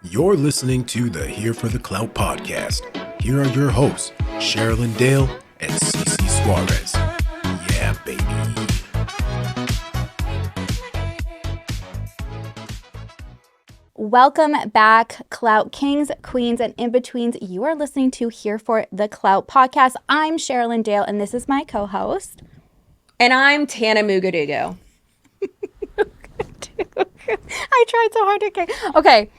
You're listening to the Here for the Clout podcast. Here are your hosts, Sherrilyn Dale and Cece Suarez. Yeah, baby. Welcome back, Clout Kings, Queens, and In-Betweens. You are listening to Here for the Clout podcast. I'm Sherrilyn Dale, and this is my co-host. And I'm Tana Mongeau. I tried so hard to get... Okay,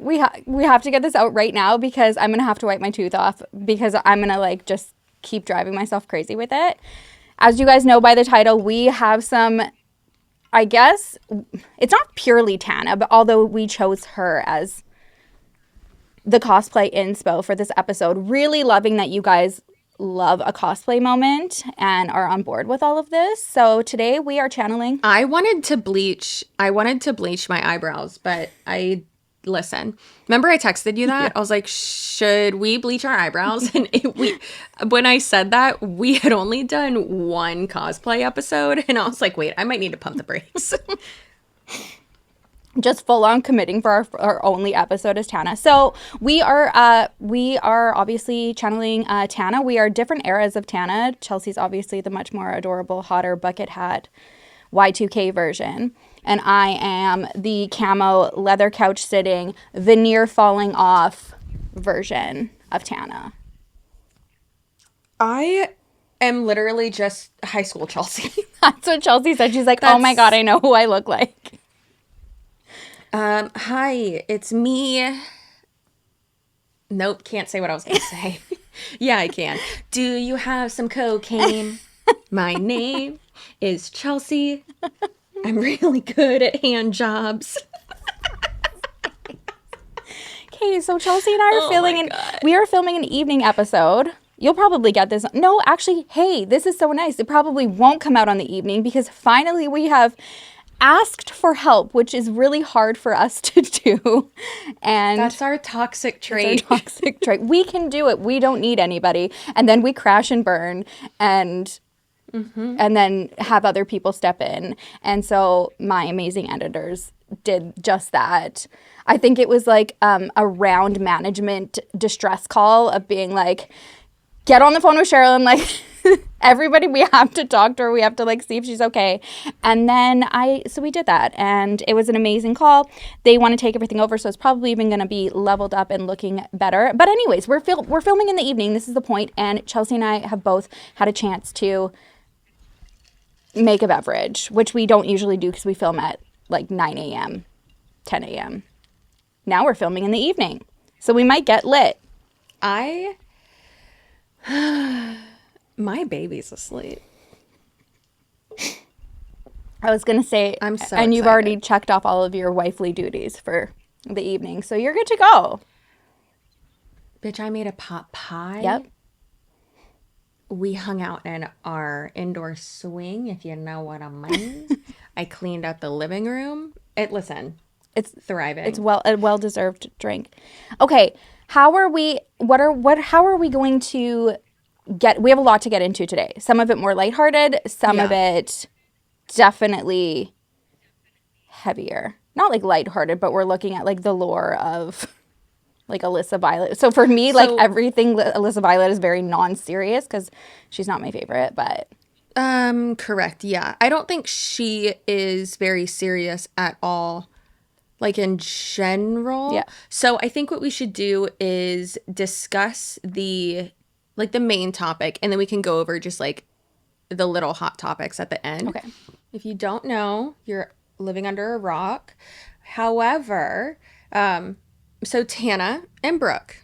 we have to get this out right now because I'm going to have to wipe my tooth off because I'm going to just keep driving myself crazy with it. As you guys know by the title, we have some... I guess it's not purely Tana, but although we chose her as the cosplay inspo for this episode, really loving that you guys love a cosplay moment and are on board with all of this. So today we are channeling. I wanted to bleach my eyebrows, but listen. Remember I texted you that? Yeah. I was like, should we bleach our eyebrows? And when I said that, we had only done one cosplay episode. And I was like, wait, I might need to pump the brakes. Just full on committing for our only episode as Tana. So we are obviously channeling Tana. We are different eras of Tana. Chelsea's obviously the much more adorable, hotter bucket hat Y2K version. And I am the camo, leather couch sitting, veneer falling off version of Tana. I am literally just high school Chelsea. That's what Chelsea said. She's like, oh my God, I know who I look like. Hi, it's me. Nope, can't say what I was going to say. Yeah, I can. Do you have some cocaine? My name is Chelsea. I'm really good at hand jobs. Okay, so Chelsea and I are we are filming an evening episode. You'll probably get this. No, actually, hey, this is so nice. It probably won't come out on the evening because finally we have asked for help, which is really hard for us to do. And that's our toxic trait. We can do it. We don't need anybody. And then we crash and burn and then have other people step in. And so my amazing editors did just that. I think it was like a round management distress call of being like, get on the phone with Sherrilyn, everybody, we have to talk to her. We have to see if she's okay. And then so we did that, and it was an amazing call. They want to take everything over, so it's probably even going to be leveled up and looking better. But anyways, we're filming in the evening. This is the point, and Chelsea and I have both had a chance to make a beverage, which we don't usually do because we film at 9 a.m., 10 a.m. Now we're filming in the evening, so we might get lit. My baby's asleep. I was going to say, I'm so and you've excited. already checked off all of your wifely duties for the evening, so you're good to go. Bitch, I made a pot pie. Yep. We hung out in our indoor swing, if you know what I mean. I cleaned out the living room. It's thriving. It's a well-deserved drink. Okay, how are we going to we have a lot to get into today. Some of it more lighthearted, some of it definitely heavier. Not lighthearted, but we're looking at the lore of Alyssa Violet. So for me, everything Alyssa Violet is very non-serious because she's not my favorite, but correct. Yeah. I don't think she is very serious at all. In general. Yeah. So I think what we should do is discuss the main topic, and then we can go over just the little hot topics at the end. Okay. If you don't know, you're living under a rock. However, so Tana and Brooke,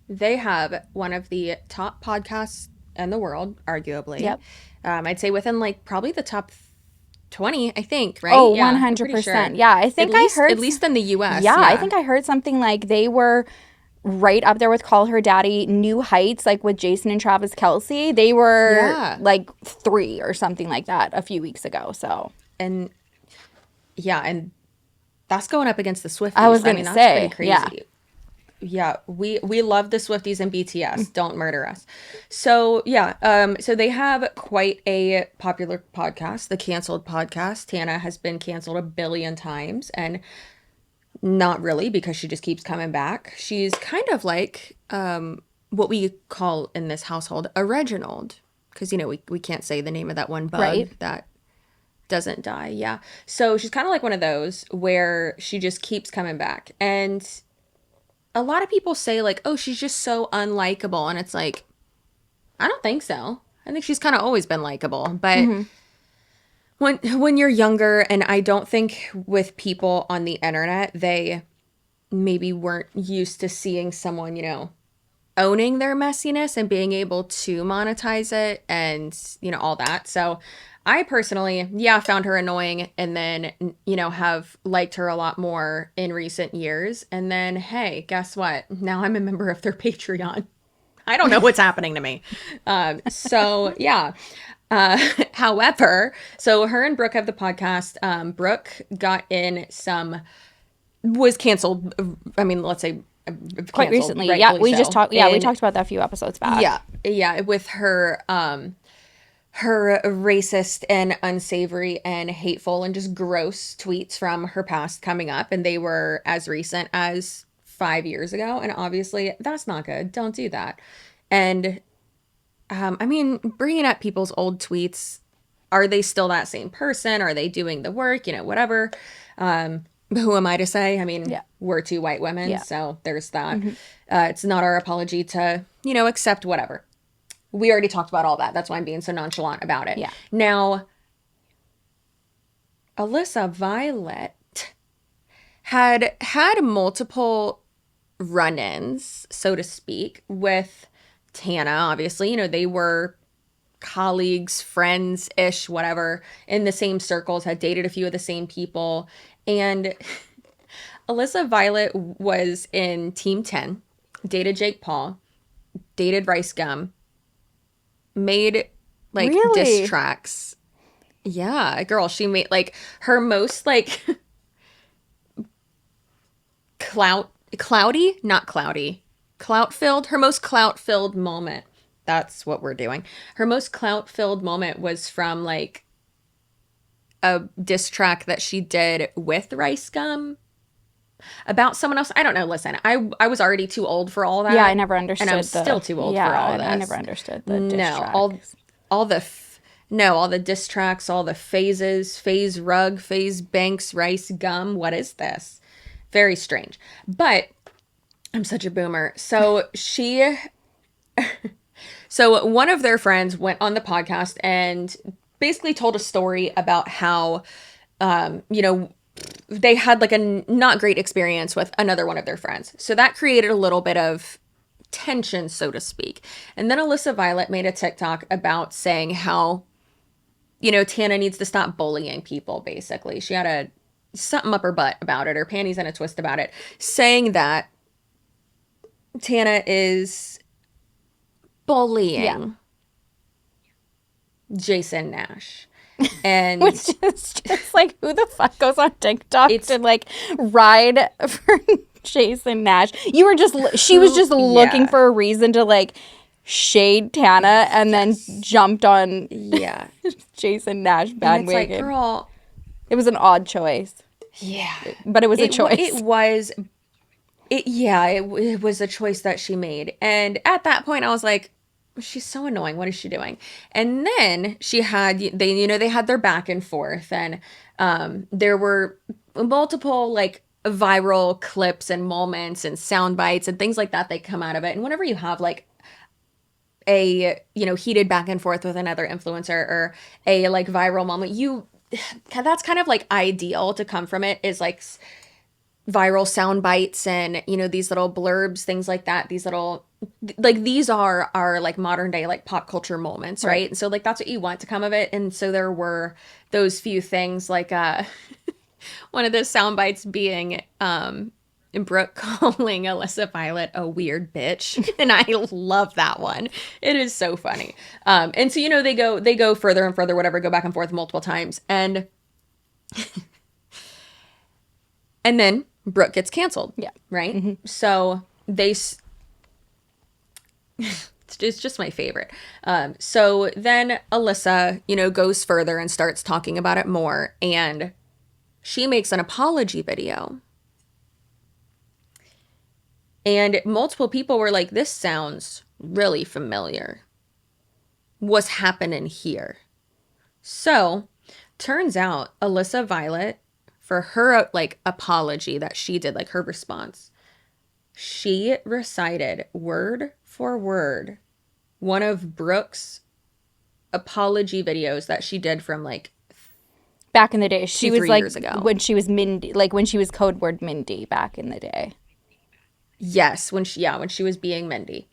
they have one of the top podcasts in the world, arguably. Yep. I'd say within probably the top 20, I think, right? Oh, yeah, 100%. Sure. Yeah, I think at least in the US. Yeah, I think I heard something they were right up there with Call Her Daddy, New Heights, with Jason and Travis Kelce. They were 3 or something like that a few weeks ago. So and that's going up against the Swifties. I was going to say, that's pretty crazy. Yeah, we love the Swifties and BTS. Don't murder us. So so they have quite a popular podcast, the Canceled Podcast. Tana has been canceled a billion times, and not really, because she just keeps coming back. She's kind of like what we call in this household a Reginald, because, you know, we can't say the name of that one bug that doesn't die. Yeah. So she's kind of like one of those where she just keeps coming back. And a lot of people say like, oh, she's just so unlikable. And it's like, I don't think so. I think she's kind of always been likable. But when you're younger, and I don't think with people on the internet, they maybe weren't used to seeing someone, you know, owning their messiness and being able to monetize it and, you know, all that. So I personally, found her annoying, and then, you know, have liked her a lot more in recent years. And then, hey, guess what? Now I'm a member of their Patreon. I don't know what's happening to me. However, so her and Brooke have the podcast. Brooke was canceled. I mean, let's say quite recently. Yeah, we just talked. Yeah, we talked about that a few episodes back. Yeah, with her her racist and unsavory and hateful and just gross tweets from her past coming up, and they were as recent as 5 years ago, and obviously that's not good. Don't do that. And I mean, bringing up people's old tweets, are they still that same person? Are they doing the work? You know, whatever. Who am I to say? I mean, we're two white women, so there's that. It's not our apology to, you know, accept whatever. We already talked about all that. That's why I'm being so nonchalant about it. Yeah. Now, Alyssa Violet had multiple run-ins, so to speak, with Tana. Obviously, you know, they were colleagues, friends-ish, whatever, in the same circles, had dated a few of the same people. And Alyssa Violet was in Team 10, dated Jake Paul, dated Rice Gum, made like diss tracks. Yeah, girl, she made like her most like clout-filled moment. That's what we're doing. Her most clout-filled moment was from like a diss track that she did with Rice Gum about someone else. I don't know. Listen, I was already too old for all that. Yeah, I never understood. And I'm still too old for all this. I never understood the diss tracks. all the diss tracks, all the phases, phase rug, phase banks, Rice Gum. What is this? Very strange. But I'm such a boomer. So so one of their friends went on the podcast and basically told a story about how, you know, they had like a not great experience with another one of their friends. So that created a little bit of tension, so to speak. And then Alyssa Violet made a TikTok about saying how, you know, Tana needs to stop bullying people, basically. She had something up her butt about it, or panties in a twist about it, saying that Tana is bullying Jason Nash. And which is just like, who the fuck goes on TikTok to like ride for Jason Nash? She was just looking for a reason to like shade Tana, and then jumped on Jason Nash bandwagon. It's like, girl, it was an odd choice. Yeah, but it was a choice. It was a choice that she made, and at that point, I was like, she's so annoying. What is she doing? And then they had their back and forth, and there were multiple like viral clips and moments and sound bites and things like that come out of it. And whenever you have like a, you know, heated back and forth with another influencer, or a like viral moment, that's kind of like ideal to come from it, is like viral sound bites and, you know, these little blurbs, things like that. These little, like, these are like modern day like pop culture moments, right? And so like that's what you want to come of it. And so there were those few things, like one of the sound bites being Brooke calling Alyssa Violet a weird bitch, and I love that one. It is so funny. And so, you know, they go further and further, whatever, go back and forth multiple times, and and then Brooke gets canceled. Yeah. Right? Mm-hmm. So it's just my favorite. So then Alyssa, you know, goes further and starts talking about it more, and she makes an apology video And multiple people were like, this sounds really familiar. What's happening here? So, turns out Alyssa Violet, for her like apology that she did, like her response, she recited word for word one of Brooke's apology videos that she did from like back in the day. She was 3 like years ago. when she was Mindy, like when she was code word Mindy back in the day. Yes, when she was being Mindy.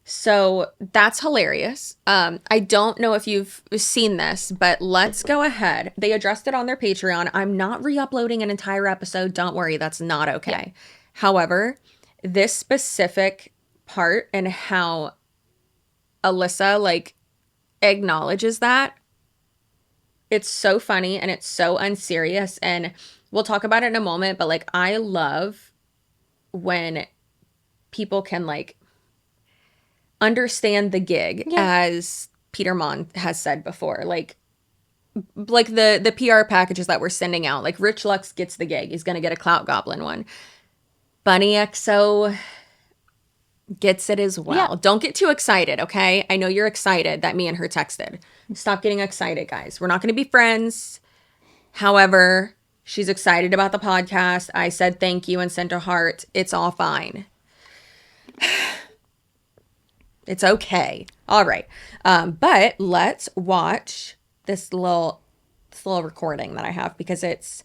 So that's hilarious. I don't know if you've seen this, but let's go ahead. They addressed it on their Patreon. I'm not re-uploading an entire episode. Don't worry, that's not okay. Yeah. However, this specific part and how Alyssa like acknowledges that, it's so funny and it's so unserious, and we'll talk about it in a moment, but like I love when people can like understand the gig, as Peter Mon has said before, like the PR packages that we're sending out, like Rich Lux gets the gig, he's gonna get a Clout Goblin one. Bunny XO gets it as well. Yeah. Don't get too excited, okay? I know you're excited that me and her texted. Stop getting excited, guys. We're not gonna be friends. However, she's excited about the podcast. I said thank you and sent a heart. It's all fine. It's okay. All right. But let's watch this little recording that I have because it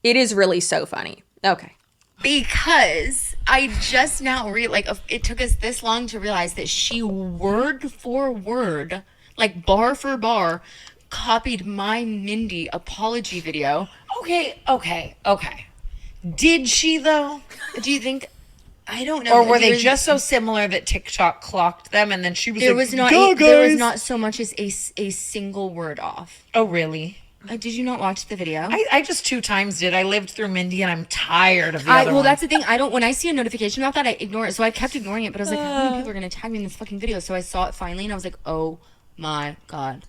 is really so funny. Okay. Because I just now it took us this long to realize that she word for word, like bar for bar, copied my Mindy apology video. Okay. Did she though? Do you think? I don't know. Or were they just so similar that TikTok clocked them and then she was there like, was not go, there was not so much as a single word off. Oh, really? Did you not watch the video? I just 2 times did. I lived through Mindy and I'm tired of the other one. That's the thing. When I see a notification about that, I ignore it. So I kept ignoring it, but I was like, how many people are going to tag me in this fucking video? So I saw it finally and I was like, oh my God.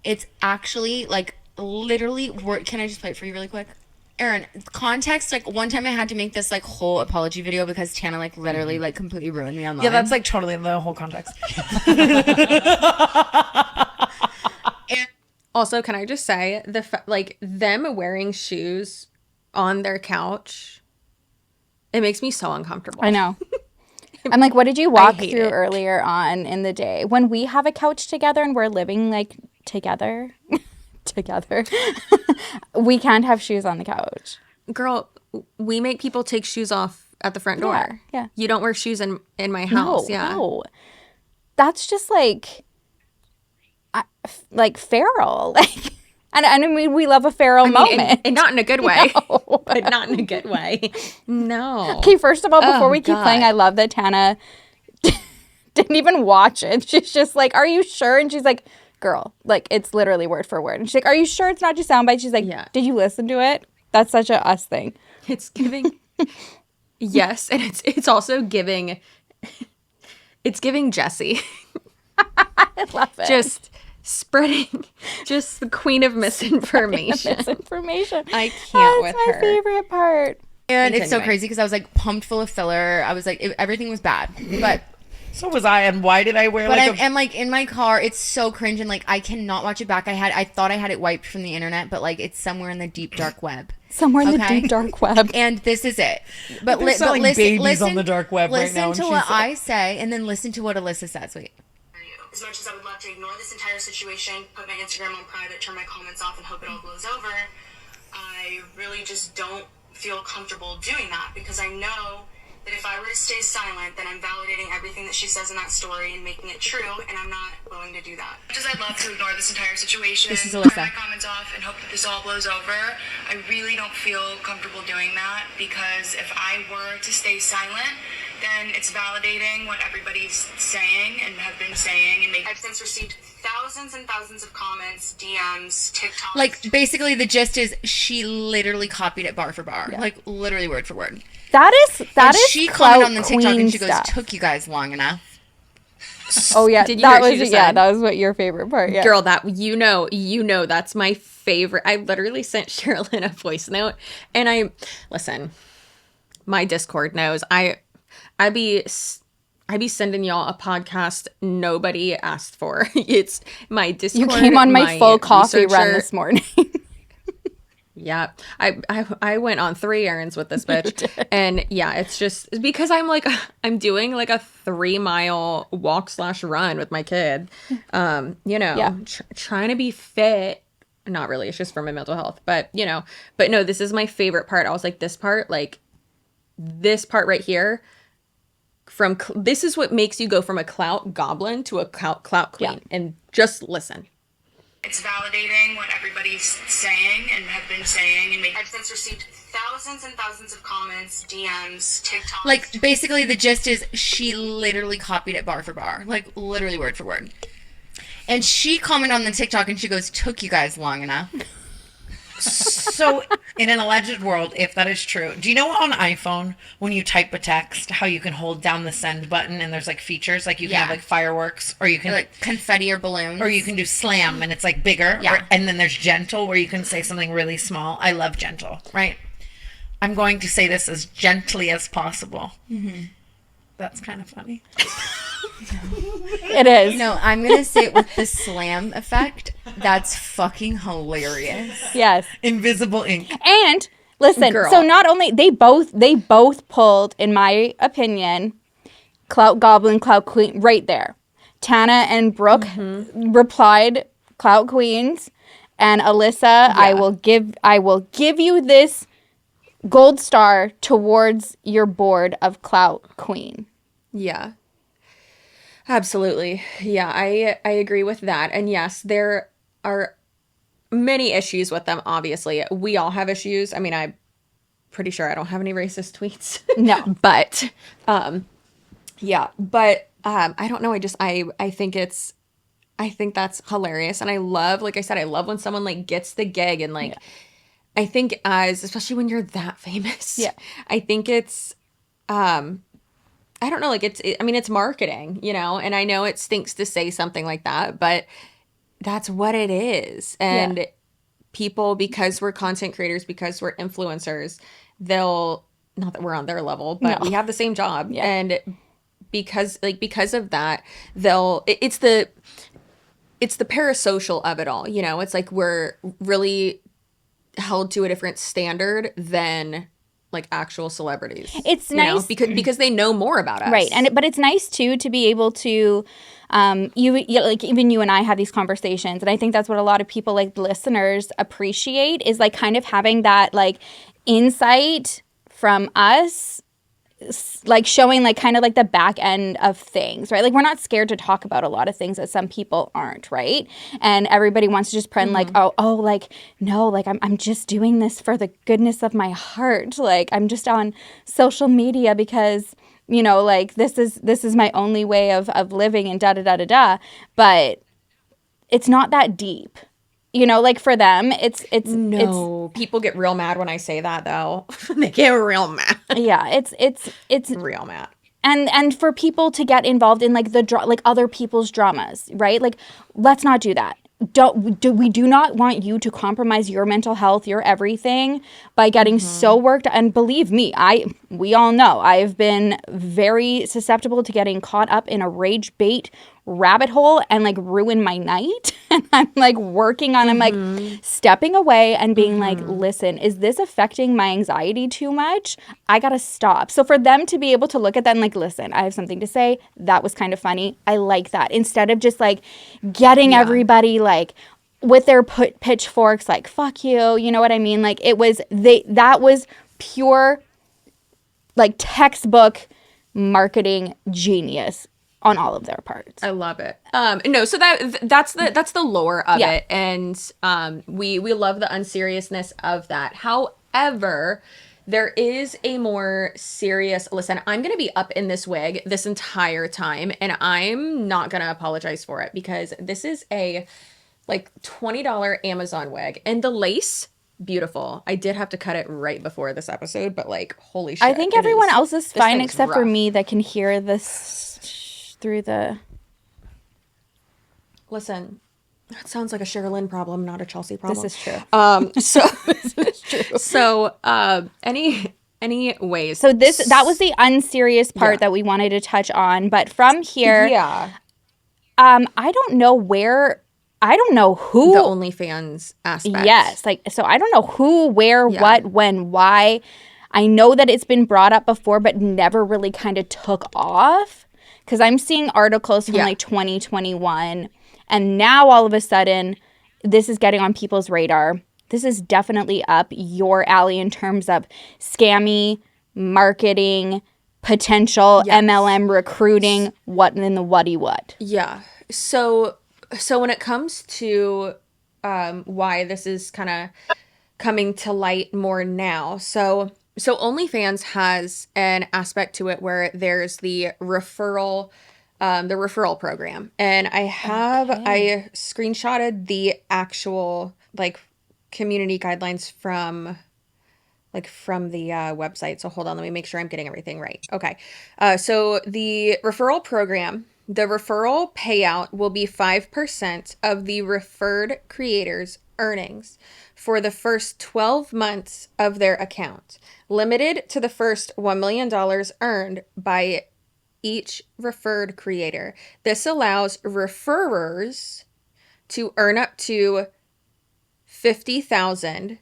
It's actually like literally can I just play it for you really quick? Aaron, context, like one time I had to make this like whole apology video because Tana like literally like completely ruined me online. Yeah, that's like totally the whole context. Also, can I just say like them wearing shoes on their couch, it makes me so uncomfortable. I know. I'm like, what did you walk through earlier on in the day? When we have a couch together and we're living like together, we can't have shoes on the couch. Girl, we make people take shoes off at the front door. Yeah. You don't wear shoes in my house. No. That's just like feral. Like, and I mean, we love a feral moment. And not in a good way. No. But not in a good way. No. Okay, first of all, before we keep playing, I love that Tana didn't even watch it. She's just like, are you sure? And she's like, girl, like, it's literally word for word. And she's like, are you sure it's not just soundbite? She's like, did you listen to it? That's such a us thing. It's giving... Yes, and it's also giving... It's giving Jessie. I love it. Just spreading... Just the queen of misinformation. I can't with her. That's my favorite part. And it's so crazy because I was like pumped full of filler. I was like, everything was bad. But... So was I, and why did I wear and like in my car, it's so cringe, and like I cannot watch it back. I thought I had it wiped from the internet, but like it's somewhere in the deep dark web. Somewhere in the deep dark web. And this is it. But listen, babies on the dark web right now. Listen to what I say, and then listen to what Alyssa says. Wait. As much as I would love to ignore this entire situation, put my Instagram on private, turn my comments off, and hope it all blows over, I really just don't feel comfortable doing that because I know that if I were to stay silent, then I'm validating everything that she says in that story and making it true, and I'm not willing to do that. Just I'd love to ignore this entire situation, this is Alyssa. turn my comments off, and hope that this all blows over. I really don't feel comfortable doing that because if I were to stay silent, then it's validating what everybody's saying and have been saying. And I've since received thousands and thousands of comments, DMs, TikToks. Like, basically the gist is she literally copied it bar for bar. Yeah. Like, literally word for word. That is she Clout commented on the TikTok and she goes, stuff. took you guys long enough. Oh yeah, that was what your favorite part. Yeah, girl, that you know that's my favorite. I literally sent Sherrilyn a voice note, and listen. My Discord knows I be sending y'all a podcast nobody asked for. It's my Discord. You came on my full coffee run this morning. Yeah, I went on 3 errands with this bitch, and yeah, it's just because I'm doing like a 3-mile walk/run with my kid, trying to be fit. Not really, it's just for my mental health, but no, this is my favorite part. I was like, this part right here. This is what makes you go from a clout goblin to a clout queen, and just listen. It's validating what everybody's saying and have been saying, and I've since received thousands and thousands of comments, DMs, TikToks. Like, basically, the gist is she literally copied it bar for bar, like literally word for word. And she commented on the TikTok, and she goes, "Took you guys long enough." So, in an alleged world, if that is true, do you know on iPhone, when you type a text, how you can hold down the send button and there's like features, like you can have like fireworks, or you can like confetti or balloons, or you can do slam and it's like bigger, and then there's gentle where you can say something really small. I love gentle, right? I'm going to say this as gently as possible. Mm-hmm. That's kind of funny. It is. No, I'm going to say it with the slam effect. That's fucking hilarious. Yes. Invisible ink. And listen, Girl. so not only they both pulled, in my opinion, Clout Goblin, Clout Queen right there. Tana and Brooke replied Clout Queens, and Alyssa, I will give you this gold star towards your board of Clout Queen. Yeah. Absolutely. Yeah, I agree with that. And yes, there are many issues with them, obviously. We all have issues. I mean, I'm pretty sure I don't have any racist tweets. No. But, yeah. But, I don't know. I think that's hilarious. And I love, like I said, I love when someone like gets the gig and like, I think especially when you're that famous. Yeah. I think it's, I don't know, like it's marketing, and I know it stinks to say something like that, but that's what it is. And people, because we're content creators, because we're influencers, not that we're on their level, but we have the same job. Yeah. And because of that, it's the parasocial of it all, it's like we're really held to a different standard than like actual celebrities. It's nice because they know more about us, right? But it's nice too to be able to, like even you and I have these conversations, and I think that's what a lot of people, like listeners, appreciate, is like kind of having that like insight from us, like showing like kind of like the back end of things, right? Like we're not scared to talk about a lot of things that some people aren't, right? And everybody wants to just pretend like, oh, like no, like I'm just doing this for the goodness of my heart. Like I'm just on social media because like this is my only way of living and da da da da da. But it's not that deep. Like for them, it's people get real mad when I say that though. They get real mad. Yeah, it's real mad. And for people to get involved in like like other people's dramas, right? Like let's not do that. We do not want you to compromise your mental health, your everything, by getting so worked. And believe me, we all know I've been very susceptible to getting caught up in a rage bait rabbit hole and like ruin my night. And I'm like working on, I'm like stepping away and being like, listen, is this affecting my anxiety too much? I gotta stop. So for them to be able to look at that and like, listen, I have something to say. That was kind of funny. I like that. Instead of just like getting everybody like with their pitchforks, like, fuck you. You know what I mean? Like that was pure like textbook marketing genius on all of their parts. I love it. No, so that's the lore of it, and we love the unseriousness of that. However, there is a more serious. Listen, I'm gonna be up in this wig this entire time, and I'm not gonna apologize for it because this is a like $20 Amazon wig, and the lace. Beautiful. I did have to cut it right before this episode, but like, holy shit. I think everyone else is fine except for me that can hear this through the... Listen, that sounds like a Sherrilyn problem, not a Chelsea problem. This is true. This is true. So, Anyways. So that was the unserious part that we wanted to touch on. But from here, I don't know who. The OnlyFans aspect. Yes. Like, so I don't know who, where, what, when, why. I know that it's been brought up before, but never really kind of took off. Because I'm seeing articles from like 2021. And now all of a sudden, this is getting on people's radar. This is definitely up your alley in terms of scammy marketing, potential MLM recruiting, what in the what. Yeah. So when it comes to why this is kind of coming to light more now, so OnlyFans has an aspect to it where there's the referral program, and I screenshotted the actual like community guidelines from the website. So hold on, let me make sure I'm getting everything right. Okay. So the referral program, the referral payout will be 5% of the referred creator's earnings for the first 12 months of their account, limited to the first $1 million earned by each referred creator. This allows referrers to earn up to $50,000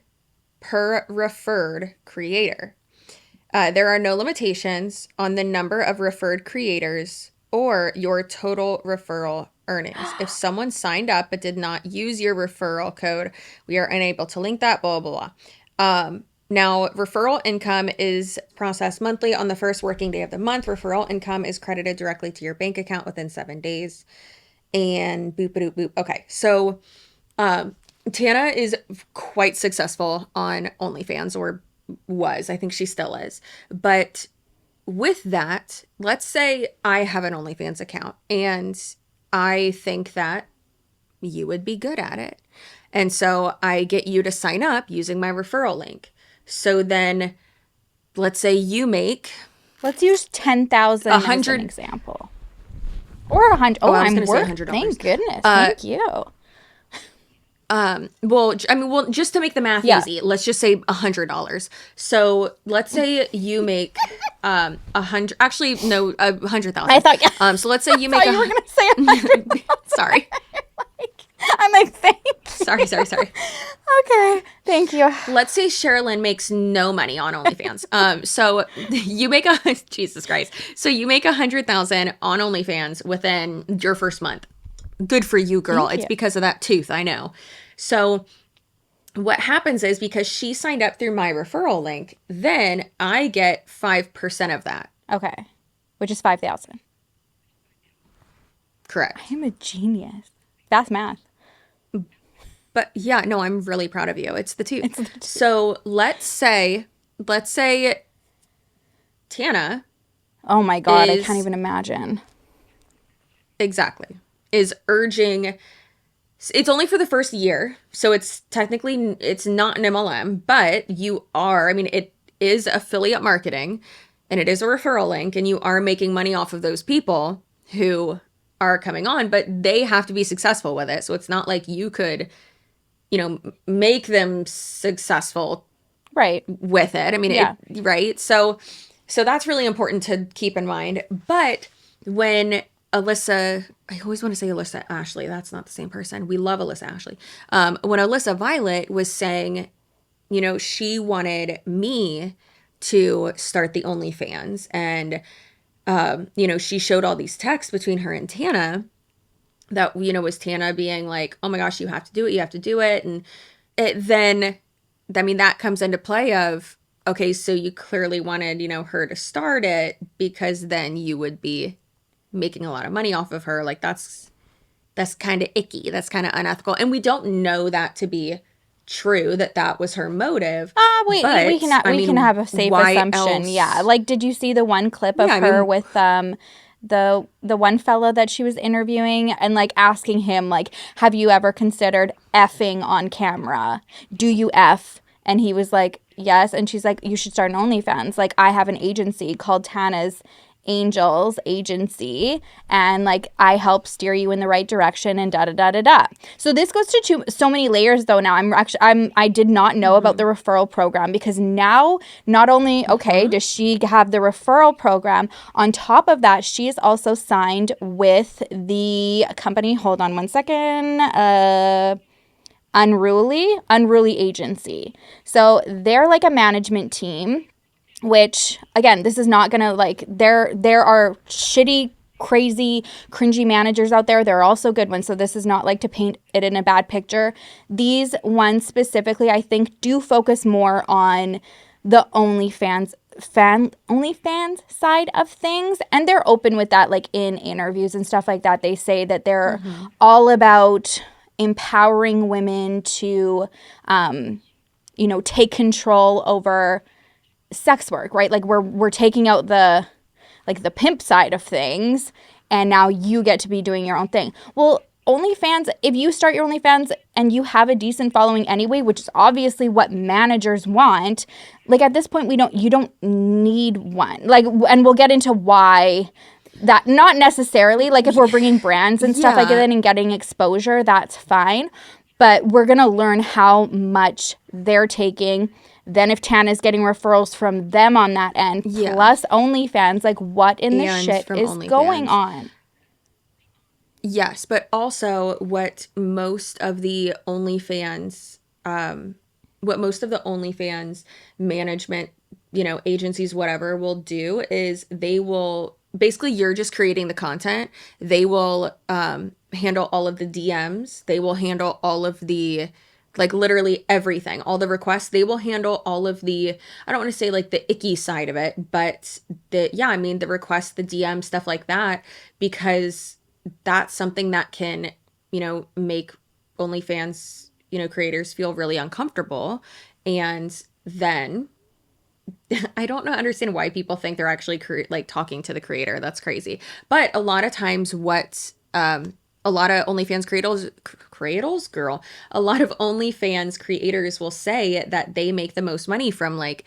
per referred creator. There are no limitations on the number of referred creators or your total referral earnings. If someone signed up but did not use your referral code, we are unable to link that, blah, blah, blah. Now, referral income is processed monthly on the first working day of the month. Referral income is credited directly to your bank account within 7 days. And boop. Okay, so Tana is quite successful on OnlyFans, or was. I think she still is. But with that, let's say I have an OnlyFans account and I think that you would be good at it. And so I get you to sign up using my referral link. So then let's say you make... Let's use 10,000 as an example. Or 100. Oh, I'm worth $100. Thank goodness. Thank you. Well, just to make the math easy, let's just say $100. So let's say you make 100. Actually, no, 100,000. I thought. So let's say you make. You were gonna say 100. Sorry. I'm like, thanks. Sorry. Okay, thank you. Let's say Sherrilyn makes no money on OnlyFans. So you make Jesus Christ. So you make 100,000 on OnlyFans within your first month. Good for you, girl. It's because of that tooth, I know. So what happens is, because she signed up through my referral link, then I get 5% of that. Okay, which is 5,000. Correct. I am a genius. Fast math. But yeah, no, I'm really proud of you. It's the tooth. So let's say Tana. Oh my God, I can't even imagine. Exactly. Is urging, it's only for the first year, so it's technically, it's not an MLM, but you are, I mean, it is affiliate marketing, and it is a referral link, and you are making money off of those people who are coming on, but they have to be successful with it. So it's not like you could, make them successful with it. I mean, right? So that's really important to keep in mind. But when Alyssa, I always want to say Alyssa Ashley. That's not the same person. We love Alyssa Ashley. When Alyssa Violet was saying, she wanted me to start the OnlyFans, and, she showed all these texts between her and Tana that, was Tana being like, oh my gosh, you have to do it. You have to do it. And that comes into play of, okay, so you clearly wanted, her to start it because then you would be making a lot of money off of her. Like, that's kind of icky. That's kind of unethical. And we don't know that to be true, that was her motive. We can have a safe assumption. Else? Yeah. Like, did you see the one clip of her with the one fellow that she was interviewing and like asking him, like, have you ever considered effing on camera? Do you F? And he was like, yes. And she's like, you should start an OnlyFans. Like, I have an agency called Tana's Angels Agency, and like I help steer you in the right direction and da da da da da. So this goes to so many layers though. Now I did not know about the referral program, because now not only does she have the referral program, on top of that she is also signed with the company. Hold on one second. Unruly Agency. So they're like a management team, which again, this is not gonna like, there are shitty, crazy, cringy managers out there. There are also good ones. So this is not like to paint it in a bad picture. These ones specifically, I think, do focus more on the OnlyFans side of things, and they're open with that, like in interviews and stuff like that. They say that they're all about empowering women to take control over sex work, right? Like we're taking out the pimp side of things, and now you get to be doing your own thing. Well, OnlyFans, if you start your OnlyFans and you have a decent following anyway, which is obviously what managers want, like at this point you don't need one. Like, and we'll get into why that, not necessarily, like if we're bringing brands and stuff like that and getting exposure, that's fine. But we're going to learn how much they're taking. Then if Tana's getting referrals from them on that end, plus OnlyFans, like what in the shit is going on? Yes, but also what most of the OnlyFans management, agencies, whatever, will do is they will, basically you're just creating the content. They will handle all of the DMs. They will handle all of the, like literally everything, all the requests. They will handle all of the, I don't want to say like the icky side of it, but the requests, the DM, stuff like that, because that's something that can, make OnlyFans, creators feel really uncomfortable. And then I don't understand why people think they're actually talking to the creator. That's crazy. But a lot of times what a lot of OnlyFans a lot of OnlyFans creators will say that they make the most money from like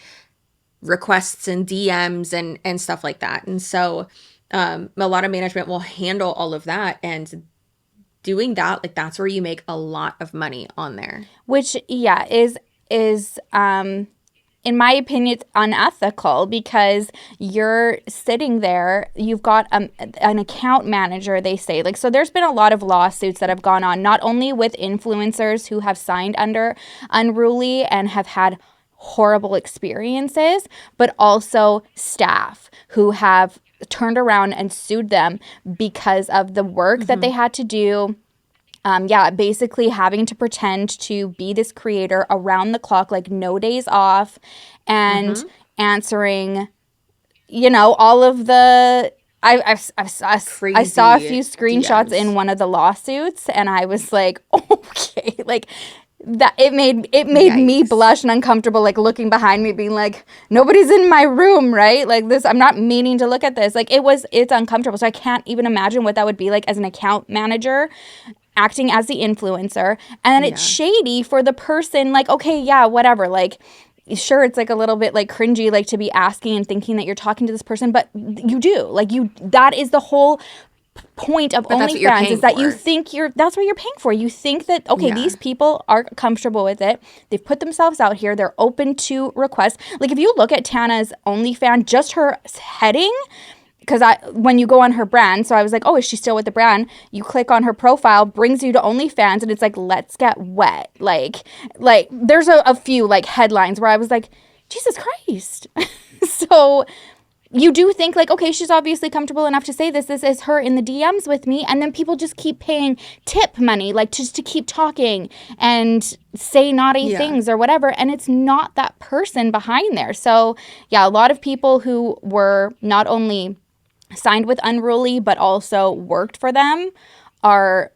requests and DMs and stuff like that. And so a lot of management will handle all of that, and doing that, like that's where you make a lot of money on there. Which is in my opinion, it's unethical, because you're sitting there, you've got an account manager, they say. Like, so there's been a lot of lawsuits that have gone on, not only with influencers who have signed under Unruly and have had horrible experiences, but also staff who have turned around and sued them because of the work that they had to do. Basically having to pretend to be this creator around the clock, like no days off, and answering, all of the. I saw a few screenshots in one of the lawsuits, and I was like, okay, like that. It made me blush and uncomfortable, like looking behind me, being like, nobody's in my room, right? Like this, I'm not meaning to look at this. Like it's uncomfortable. So I can't even imagine what that would be like as an account manager, acting as the influencer. And then it's shady for the person, like, okay, yeah, whatever, like, sure, it's like a little bit like cringy, like to be asking and thinking that you're talking to this person, but you do, like, that is the whole point of OnlyFans, is that you think that's what you're paying for. You think that, okay, these people are comfortable with it, they've put themselves out here, they're open to requests. Like if you look at Tana's OnlyFans, just her heading, because when you go on her brand, so I was like, oh, is she still with the brand? You click on her profile, brings you to OnlyFans, and it's like, let's get wet. Like there's a few like headlines where I was like, Jesus Christ. So you do think like, okay, she's obviously comfortable enough to say this is her in the DMs with me, and then people just keep paying tip money, like just to keep talking and say naughty things or whatever, and it's not that person behind there. So yeah, a lot of people who were not only signed with Unruly but also worked for them are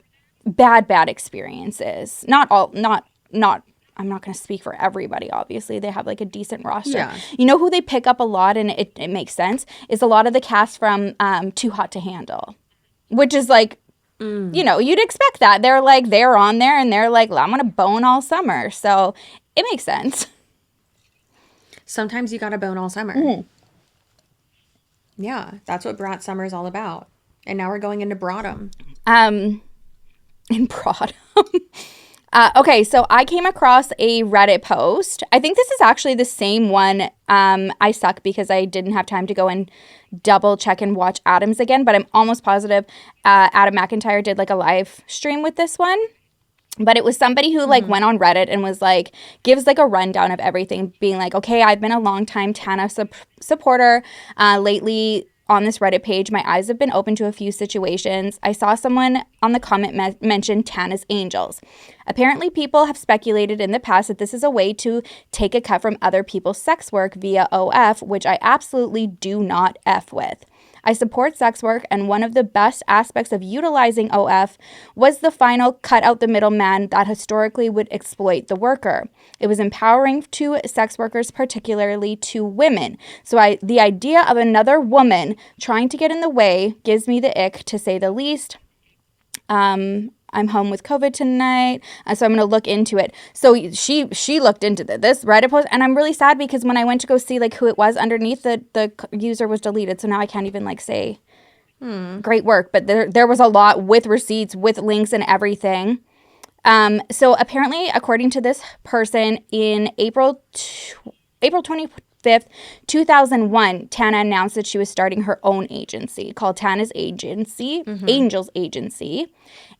bad experiences. Not I'm not going to speak for everybody, obviously. They have like a decent roster. Yeah. You know who they pick up a lot, and it makes sense, is a lot of the cast from Too Hot to Handle, which is like, you'd expect that. They're on there and they're like, I'm going to bone all summer. So it makes sense. Sometimes you got to bone all summer. Yeah, that's what Brat Summer is all about. And now we're going into Broadham. In Broadham. Okay, so I came across a Reddit post. I think this is actually the same one. I suck because I didn't have time to go and double check and watch Adam's again, but I'm almost positive Adam McIntyre did like a live stream with this one. But it was somebody who like went on Reddit and was like, gives like a rundown of everything, being like, okay, I've been a longtime Tana supporter. Lately on this Reddit page, my eyes have been open to a few situations. I saw someone on the comment mention Tana's Angels. Apparently, people have speculated in the past that this is a way to take a cut from other people's sex work via OF, which I absolutely do not F with. I support sex work, and one of the best aspects of utilizing OF was the final cut out the middleman that historically would exploit the worker. It was empowering to sex workers, particularly to women. So the idea of another woman trying to get in the way gives me the ick, to say the least. I'm home with COVID tonight, so I'm going to look into it. So she looked into this Reddit post, and I'm really sad because when I went to go see like who it was underneath, the user was deleted, so now I can't even like say great work. But there was a lot with receipts, with links and everything. So apparently, according to this person, in April 25th, 2001, Tana announced that she was starting her own agency called Tana's Agency, Angels Agency,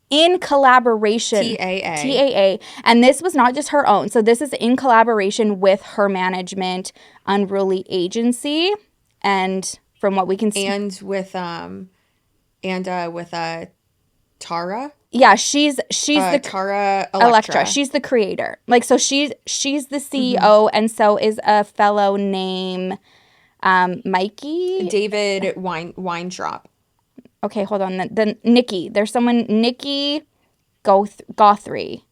in collaboration. TAA. And this was not just her own. So this is in collaboration with her management, Unruly Agency. And from what we can see. And with Tara. Yeah, she's the Tara Electra. She's the creator. Like, so she's the CEO, and so is a fellow named Mikey David Weintraub. Okay, hold on. Then Nikki. There's someone, Nikki Guthrie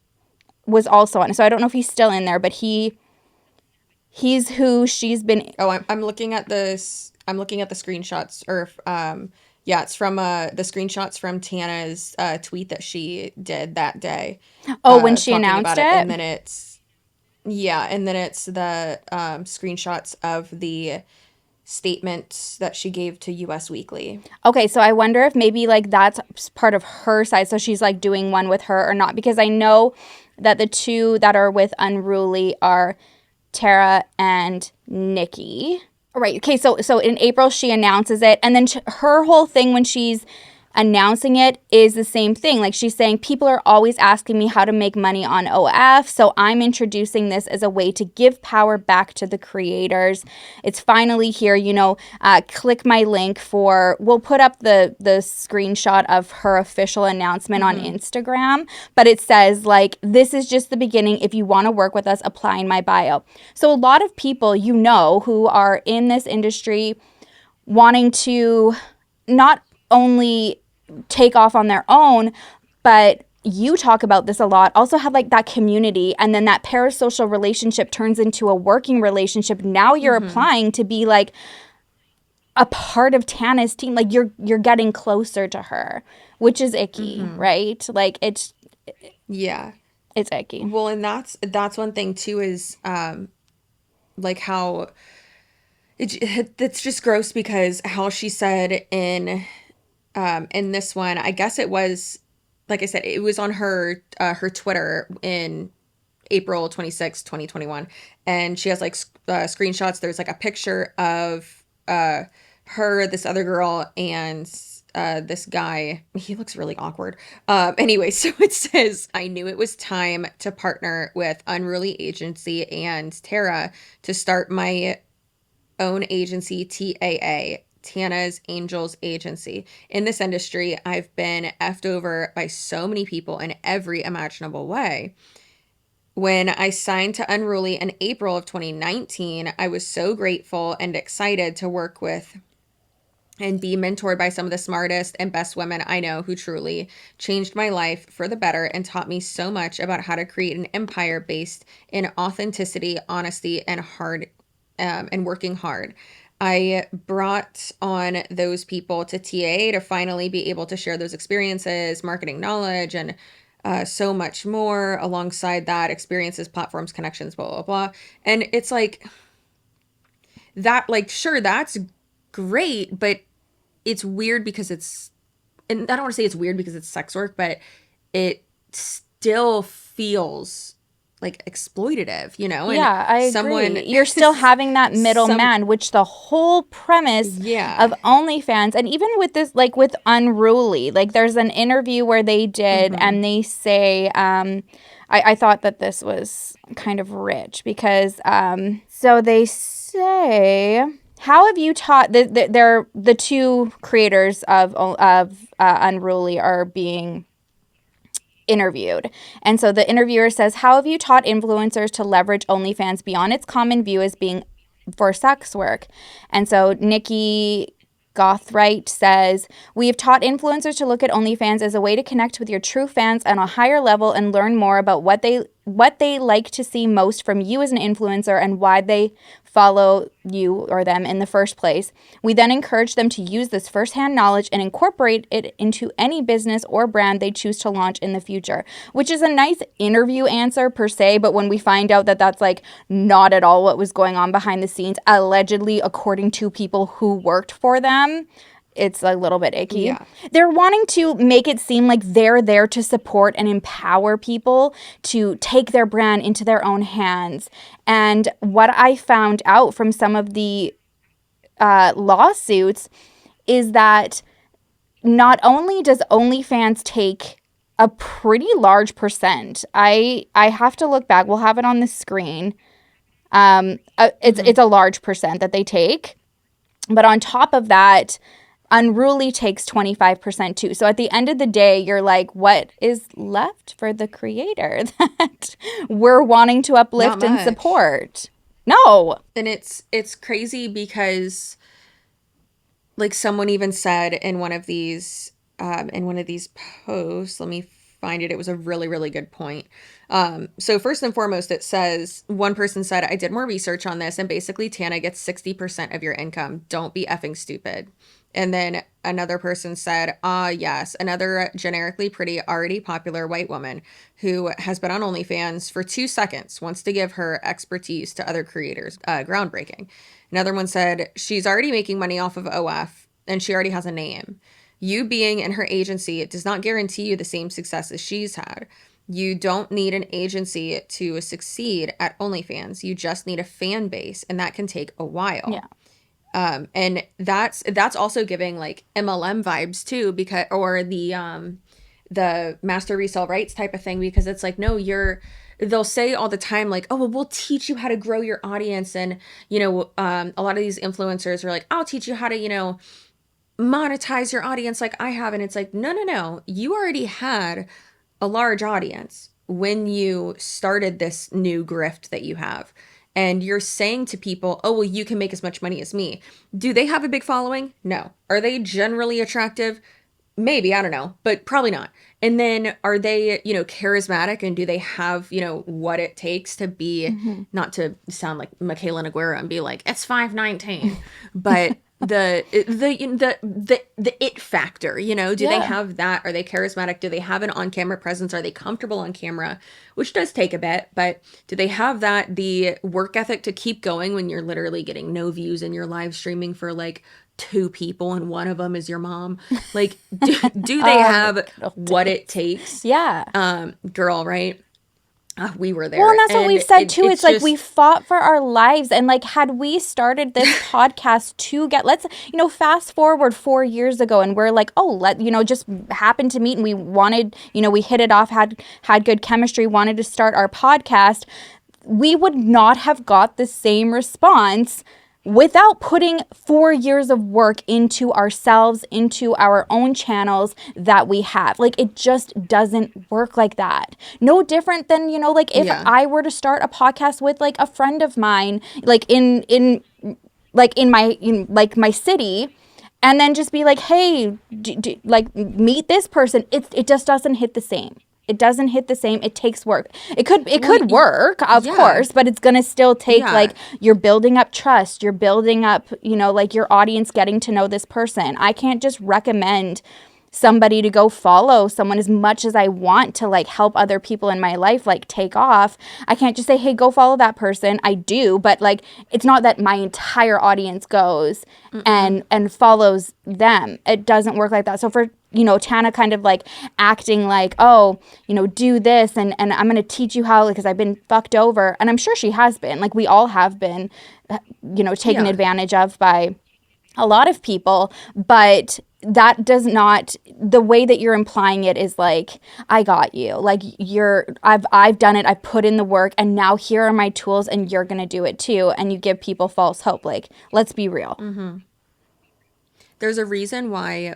was also on. So I don't know if he's still in there, but he's who she's been. Oh, I'm looking at this. I'm looking at the screenshots, or yeah, it's from the screenshots from Tana's tweet that she did that day. Oh, when she announced it? And then it's the screenshots of the statement that she gave to US Weekly. Okay, so I wonder if maybe like that's part of her side, so she's like doing one with her or not, because I know that the two that are with Unruly are Tara and Nikki. Right. Okay, so in April she announces it, and then her whole thing when she's announcing it is the same thing. Like, she's saying, people are always asking me how to make money on OF, so I'm introducing this as a way to give power back to the creators. It's finally here, click my link we'll put up the screenshot of her official announcement on Instagram, but it says, like, this is just the beginning. If you want to work with us, apply in my bio. So a lot of people, who are in this industry wanting to not only take off on their own, but you talk about this a lot, also have like that community, and then that parasocial relationship turns into a working relationship. Now you're applying to be like a part of Tana's team. Like, you're getting closer to her, which is icky, right? Like, it's icky. Well, and that's one thing too, is like how it's just gross, because how she said in this one, I guess it was, like I said, it was on her Twitter in April 26, 2021. And she has like screenshots. There's like a picture of her, this other girl, and this guy. He looks really awkward. Anyway, so it says, I knew it was time to partner with Unruly Agency and Tara to start my own agency, TAA. Tana's Angels Agency. In this industry, I've been effed over by so many people in every imaginable way. When I signed to Unruly in April of 2019, I was so grateful and excited to work with and be mentored by some of the smartest and best women I know, who truly changed my life for the better and taught me so much about how to create an empire based in authenticity, honesty, and working hard. I brought on those people to TA to finally be able to share those experiences, marketing knowledge, and so much more alongside that, experiences, platforms, connections, blah, blah, blah. And it's like that, like, sure, that's great, but it's weird because and I don't want to say it's weird because it's sex work, but it still feels like exploitative, you know? And yeah, I agree. You're still having that middleman, which the whole premise of OnlyFans, and even with this, like with Unruly, like there's an interview where they did, and they say, I thought that this was kind of rich because, so they say, how have you taught, they're the two creators of Unruly are being interviewed. And so the interviewer says, how have you taught influencers to leverage OnlyFans beyond its common view as being for sex work? And so Nikki Gothright says, we have taught influencers to look at OnlyFans as a way to connect with your true fans on a higher level and learn more about what they like to see most from you as an influencer and why they follow you or them in the first place. We then encourage them to use this firsthand knowledge and incorporate it into any business or brand they choose to launch in the future, which is a nice interview answer per se, but when we find out that that's like not at all what was going on behind the scenes, allegedly according to people who worked for them, it's a little bit icky. Yeah. They're wanting to make it seem like they're there to support and empower people to take their brand into their own hands. And what I found out from some of the lawsuits is that not only does OnlyFans take a pretty large percent, I have to look back. We'll have it on the screen. It's a large percent that they take. But on top of that, Unruly takes 25% too. So at the end of the day, you're like, what is left for the creator that we're wanting to uplift and support? No. And it's crazy because like someone even said in one of these posts, let me find it. It was a really, really good point. So first and foremost, it says, one person said, I did more research on this and basically Tana gets 60% of your income. Don't be effing stupid. And then another person said, yes, another generically pretty, already popular white woman who has been on OnlyFans for 2 seconds wants to give her expertise to other creators. Groundbreaking. Another one said, she's already making money off of OF and she already has a name. You being in her agency, it does not guarantee you the same success as she's had. You don't need an agency to succeed at OnlyFans. You just need a fan base, and that can take a while. Yeah. And that's also giving like MLM vibes too, because or the master resale rights type of thing, because it's like, no, they'll say all the time like, oh, well, we'll teach you how to grow your audience, and you know, a lot of these influencers are like, I'll teach you how to, you know, monetize your audience like I have, and it's like, no, you already had a large audience when you started this new grift that you have. And you're saying to people, oh, well, you can make as much money as me. Do they have a big following? No. Are they generally attractive? Maybe, I don't know, but probably not. And then are they, you know, charismatic, and do they have, you know, what it takes to be, not to sound like Michaela Naguera and be like, it's 519, but the it factor, you know, do they have that? Are they charismatic? Do they have an on-camera presence? Are they comfortable on camera? Which does take a bit, but do they have that, the work ethic to keep going when you're literally getting no views and you're live streaming for like 2 people and one of them is your mom? Like, do they have what it takes? Yeah. Girl, right? We were there. Well, and that's what we've said too. It's like we fought for our lives. And like, had we started this podcast to let's, you know, fast forward 4 years ago, and we're like, oh, just happened to meet and we wanted, you know, we hit it off, had good chemistry, wanted to start our podcast, we would not have got the same response without putting 4 years of work into ourselves, into our own channels that we have. Like, it just doesn't work like that. No different than, you know, like if I were to start a podcast with like a friend of mine, like in my city, and then just be like, hey, like meet this person. It just doesn't hit the same. It doesn't hit the same. It takes work. It could work, of course, but it's going to still take, like, you're building up trust. You're building up, you know, like your audience getting to know this person. I can't just recommend somebody to go follow someone as much as I want to like help other people in my life like take off. I can't just say, hey, go follow that person. I do, but like it's not that my entire audience goes and follows them. It doesn't work like that. So for Tana kind of like acting like, oh, do this and I'm going to teach you how, because I've been fucked over. And I'm sure she has been, like we all have been, taken advantage of by a lot of people, but that does not, the way that you're implying it is like, I got you. Like I've done it. I've put in the work and now here are my tools and you're going to do it too. And you give people false hope. Like, let's be real. Mm-hmm. There's a reason why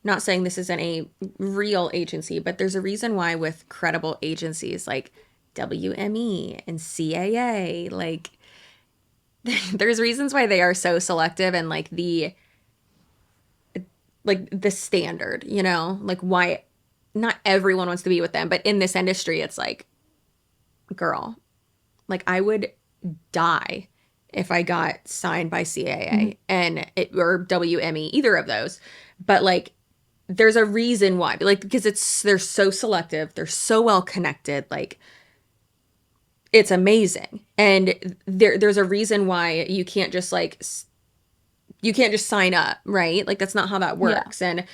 not saying this isn't a real agency, but there's a reason why with credible agencies like WME and CAA, like there's reasons why they are so selective and like the standard, like why not everyone wants to be with them. But in this industry, it's like, girl, like I would die if I got signed by CAA or WME, either of those. But like, there's a reason why, like, because they're so selective. They're so well connected. Like, it's amazing. And there's a reason why you can't just sign up, right? Like, that's not how that works. Yeah. And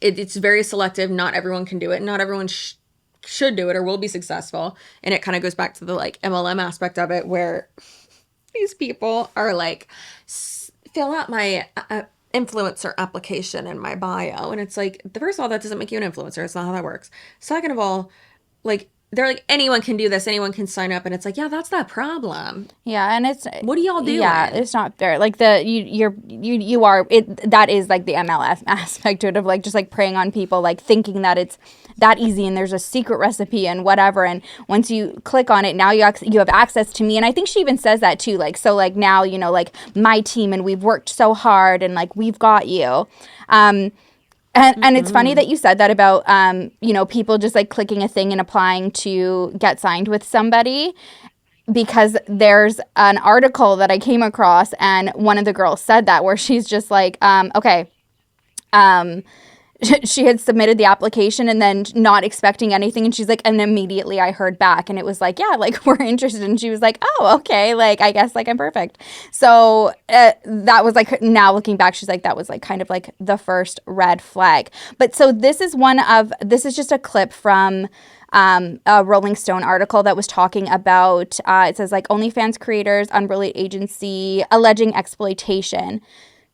it's very selective. Not everyone can do it. Not everyone should do it or will be successful. And it kind of goes back to the like MLM aspect of it, where these people are like, fill out my influencer application in my bio. And it's like, first of all, that doesn't make you an influencer. It's not how that works. Second of all, like, they're like, anyone can do this. Anyone can sign up. And it's like, yeah, that's that problem. Yeah. And it's, what are y'all doing? Yeah, it's not fair. Like that is like the MLS aspect to it, of like, just like preying on people, like thinking that it's that easy and there's a secret recipe and whatever. And once you click on it, now you have access to me. And I think she even says that too. Like, so like now, like my team and we've worked so hard and like, we've got you. And it's funny that you said that about, people just like clicking a thing and applying to get signed with somebody, because there's an article that I came across and one of the girls said that, where she's just like, she had submitted the application and then not expecting anything. And she's like, and immediately I heard back and it was like, yeah, like we're interested. And she was like, oh, okay. Like, I guess like I'm perfect. So that was like, now looking back, she's like, that was like kind of like the first red flag. But so this is just a clip from a Rolling Stone article that was talking about, it says like OnlyFans creators, Unruly Agency alleging exploitation.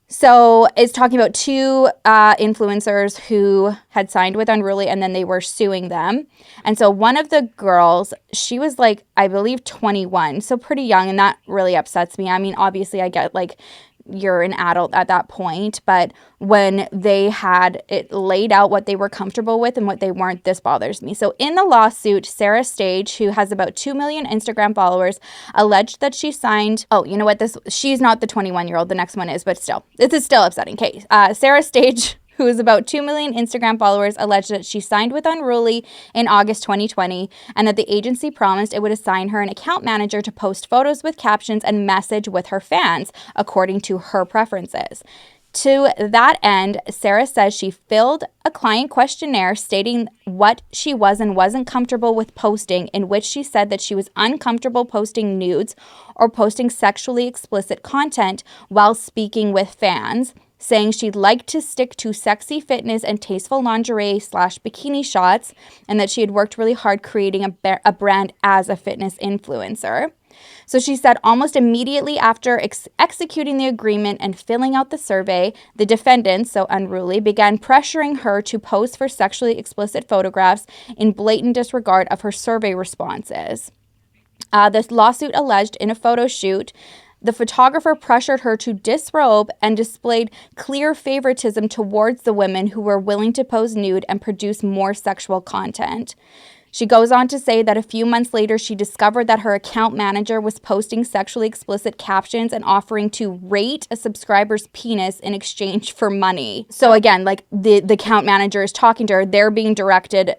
So it's talking about two influencers who had signed with Unruly and then they were suing them. And so one of the girls, she was like, I believe 21, so pretty young, and that really upsets me. I mean, obviously I get like you're an adult at that point, but when they had it laid out what they were comfortable with and what they weren't, this bothers me. So in the lawsuit, Sarah Stage, who has about 2 million Instagram followers, alleged that she signed, she's not the 21-year-old, the next one is, but still, this is still upsetting case. Sarah Stage, who has about 2 million Instagram followers, alleged that she signed with Unruly in August 2020 and that the agency promised it would assign her an account manager to post photos with captions and message with her fans according to her preferences. To that end, Sarah says she filled a client questionnaire stating what she was and wasn't comfortable with posting, in which she said that she was uncomfortable posting nudes or posting sexually explicit content while speaking with fans, saying she'd like to stick to sexy fitness and tasteful lingerie/bikini shots, and that she had worked really hard creating a brand as a fitness influencer. So she said almost immediately after executing the agreement and filling out the survey, the defendants, so Unruly, began pressuring her to pose for sexually explicit photographs in blatant disregard of her survey responses. This lawsuit alleged in a photo shoot, the photographer pressured her to disrobe and displayed clear favoritism towards the women who were willing to pose nude and produce more sexual content. She goes on to say that a few months later, she discovered that her account manager was posting sexually explicit captions and offering to rate a subscriber's penis in exchange for money. So again, like the account manager is talking to her, they're being directed,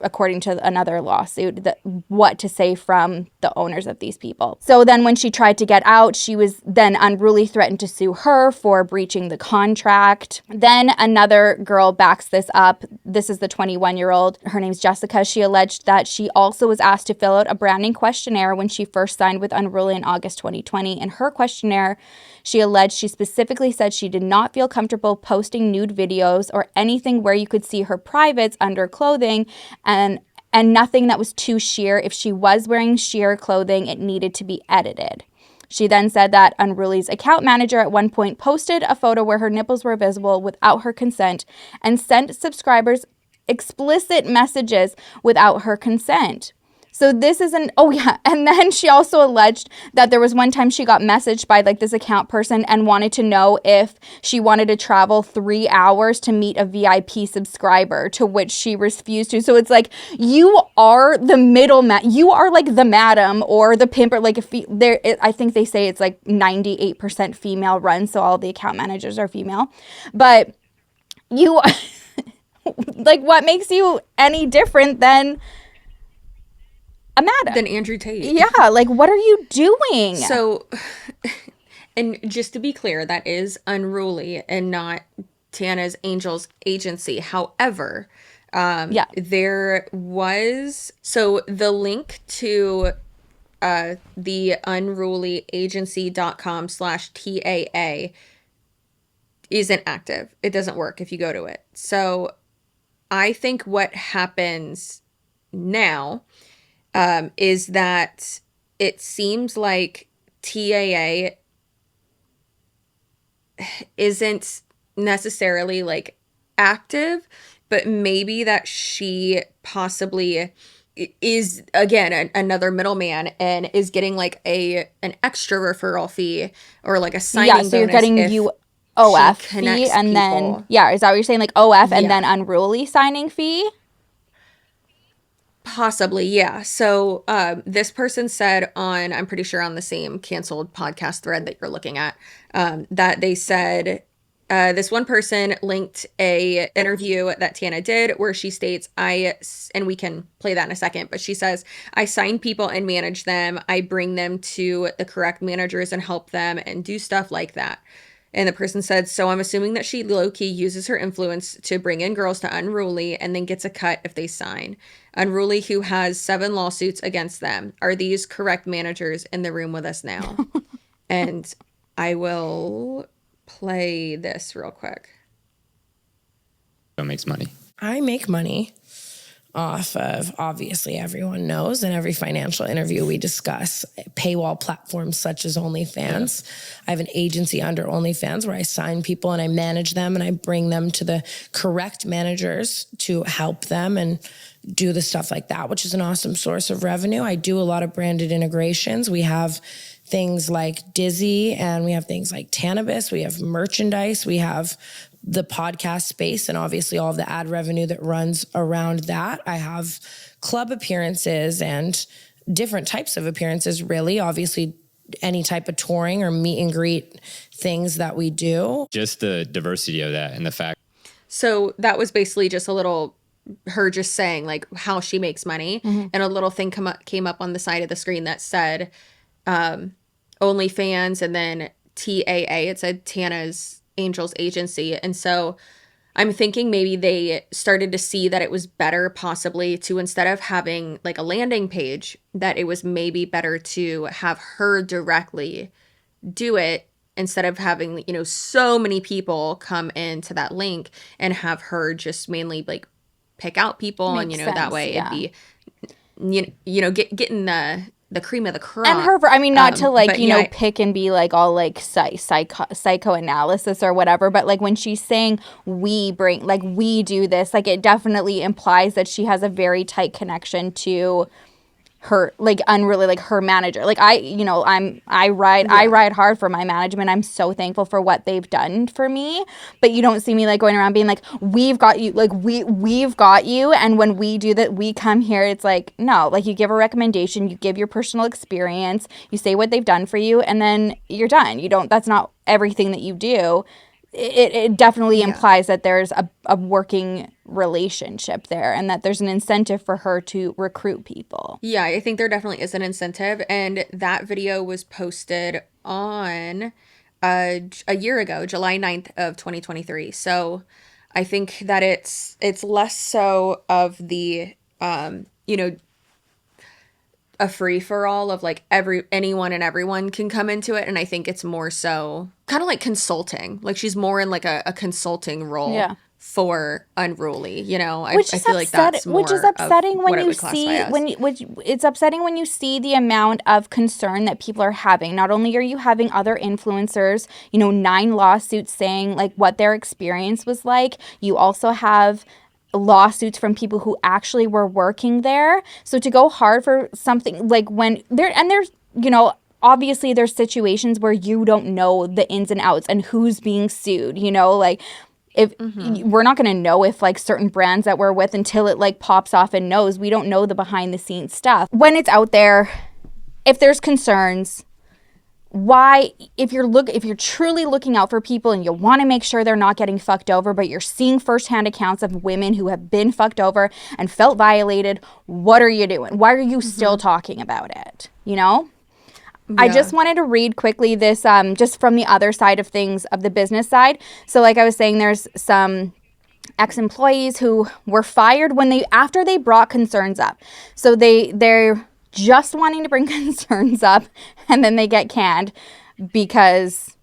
according to another lawsuit, what to say from the owners of these people. So then when she tried to get out, she was then Unruly threatened to sue her for breaching the contract. Then another girl backs this up. This is the 21-year-old. Her name's Jessica. She alleged that she also was asked to fill out a branding questionnaire when she first signed with Unruly in August 2020. In her questionnaire, she alleged she specifically said she did not feel comfortable posting nude videos or anything where you could see her privates under clothing, and nothing that was too sheer. If she was wearing sheer clothing, it needed to be edited. She then said that Unruly's account manager at one point posted a photo where her nipples were visible without her consent and sent subscribers explicit messages without her consent. So this is and then she also alleged that there was one time she got messaged by like this account person and wanted to know if she wanted to travel 3 hours to meet a VIP subscriber, to which she refused to. So it's like, you are the middleman. You are like the madam or the pimp, or like I think they say it's like 98% female run. So all the account managers are female, but you like, what makes you any different than a madam? Than Andrew Tate. Yeah, like, what are you doing? So, and just to be clear, that is Unruly and not Tana's Angels Agency. However, there was, so the link to the unrulyagency.com/TAA isn't active. It doesn't work if you go to it. So I think what happens now is that it seems like TAA isn't necessarily like active, but maybe that she possibly is, again, another middleman and is getting like an extra referral fee or like a signing bonus. So you're getting OF fee and people. Then, is that what you're saying? Like OF and then Unruly signing fee? Possibly, yeah. So this person said I'm pretty sure on the same canceled podcast thread that you're looking at, that they said this one person linked a interview that Tana did where she states, and we can play that in a second, but she says, I sign people and manage them. I bring them to the correct managers and help them and do stuff like that. And the person said, so I'm assuming that she low-key uses her influence to bring in girls to Unruly and then gets a cut if they sign. Unruly, who has 7 lawsuits against them. Are these correct managers in the room with us now? And I will play this real quick. Who makes money? I make money off of, obviously everyone knows, in every financial interview we discuss, paywall platforms such as OnlyFans. Yeah. I have an agency under OnlyFans where I sign people and I manage them and I bring them to the correct managers to help them and do the stuff like that, which is an awesome source of revenue. I do a lot of branded integrations. We have things like Dizzy and we have things like Tannabis. We have merchandise. We have the podcast space and obviously all of the ad revenue that runs around that. I have club appearances and different types of appearances, really. Obviously, any type of touring or meet and greet things that we do. Just the diversity of that and the fact. So that was basically just a little, her just saying like how she makes money. Mm-hmm. And a little thing came up on the side of the screen that said OnlyFans and then TAA. It said Tana's Angels Agency. And so I'm thinking maybe they started to see that it was better possibly to, instead of having like a landing page, that it was maybe better to have her directly do it instead of having, so many people come into that link and have her just mainly like pick out people. Makes and, sense, that way it'd be, getting the cream of the crop. And her, not to like, pick and be like all like psychoanalysis or whatever, but like when she's saying we do this, like it definitely implies that she has a very tight connection to her, like Unruly, like her manager. Like I ride hard for my management. I'm so thankful for what they've done for me, but you don't see me like going around being like, we've got you, like we've got you. And when we do that, we come here, it's like, no, like you give a recommendation, you give your personal experience, you say what they've done for you, and then you're done. That's not everything that you do. it definitely implies that there's a working relationship there and that there's an incentive for her to recruit people. Yeah, I think there definitely is an incentive. And that video was posted on a year ago, July 9th of 2023. So I think that it's less so of the, a free for all of like anyone and everyone can come into it. And I think it's more so kind of like consulting. Like she's more in like a consulting role for Unruly, I feel like that's more which is upsetting of when what it you would classify see as. it's upsetting when you see the amount of concern that people are having. Not only are you having other influencers, 9 lawsuits saying like what their experience was like, you also have lawsuits from people who actually were working there. So to go hard for something like when there's obviously there's situations where you don't know the ins and outs and who's being sued, like if we're not going to know if like certain brands that we're with until it like pops off and knows. We don't know the behind the scenes stuff. When it's out there, if there's concerns, why, if you're truly looking out for people and you want to make sure they're not getting fucked over, but you're seeing firsthand accounts of women who have been fucked over and felt violated, what are you doing? Why are you still talking about it? Yeah. I just wanted to read quickly this just from the other side of things, of the business side. So like I was saying, there's some ex-employees who were fired after they brought concerns up. So they're just wanting to bring concerns up and then they get canned because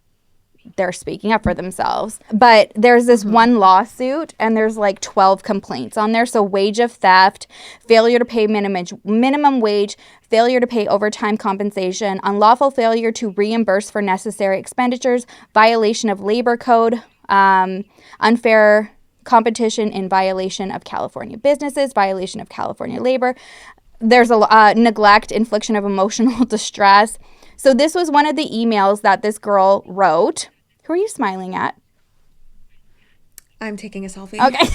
they're speaking up for themselves. But there's this one lawsuit and there's like 12 complaints on there. So wage of theft, failure to pay minimum wage, failure to pay overtime compensation, unlawful failure to reimburse for necessary expenditures, violation of labor code, unfair competition in violation of California businesses, violation of California labor. There's a neglect, infliction of emotional distress. So this was one of the emails that this girl wrote. Who are you smiling at? I'm taking a selfie. Okay.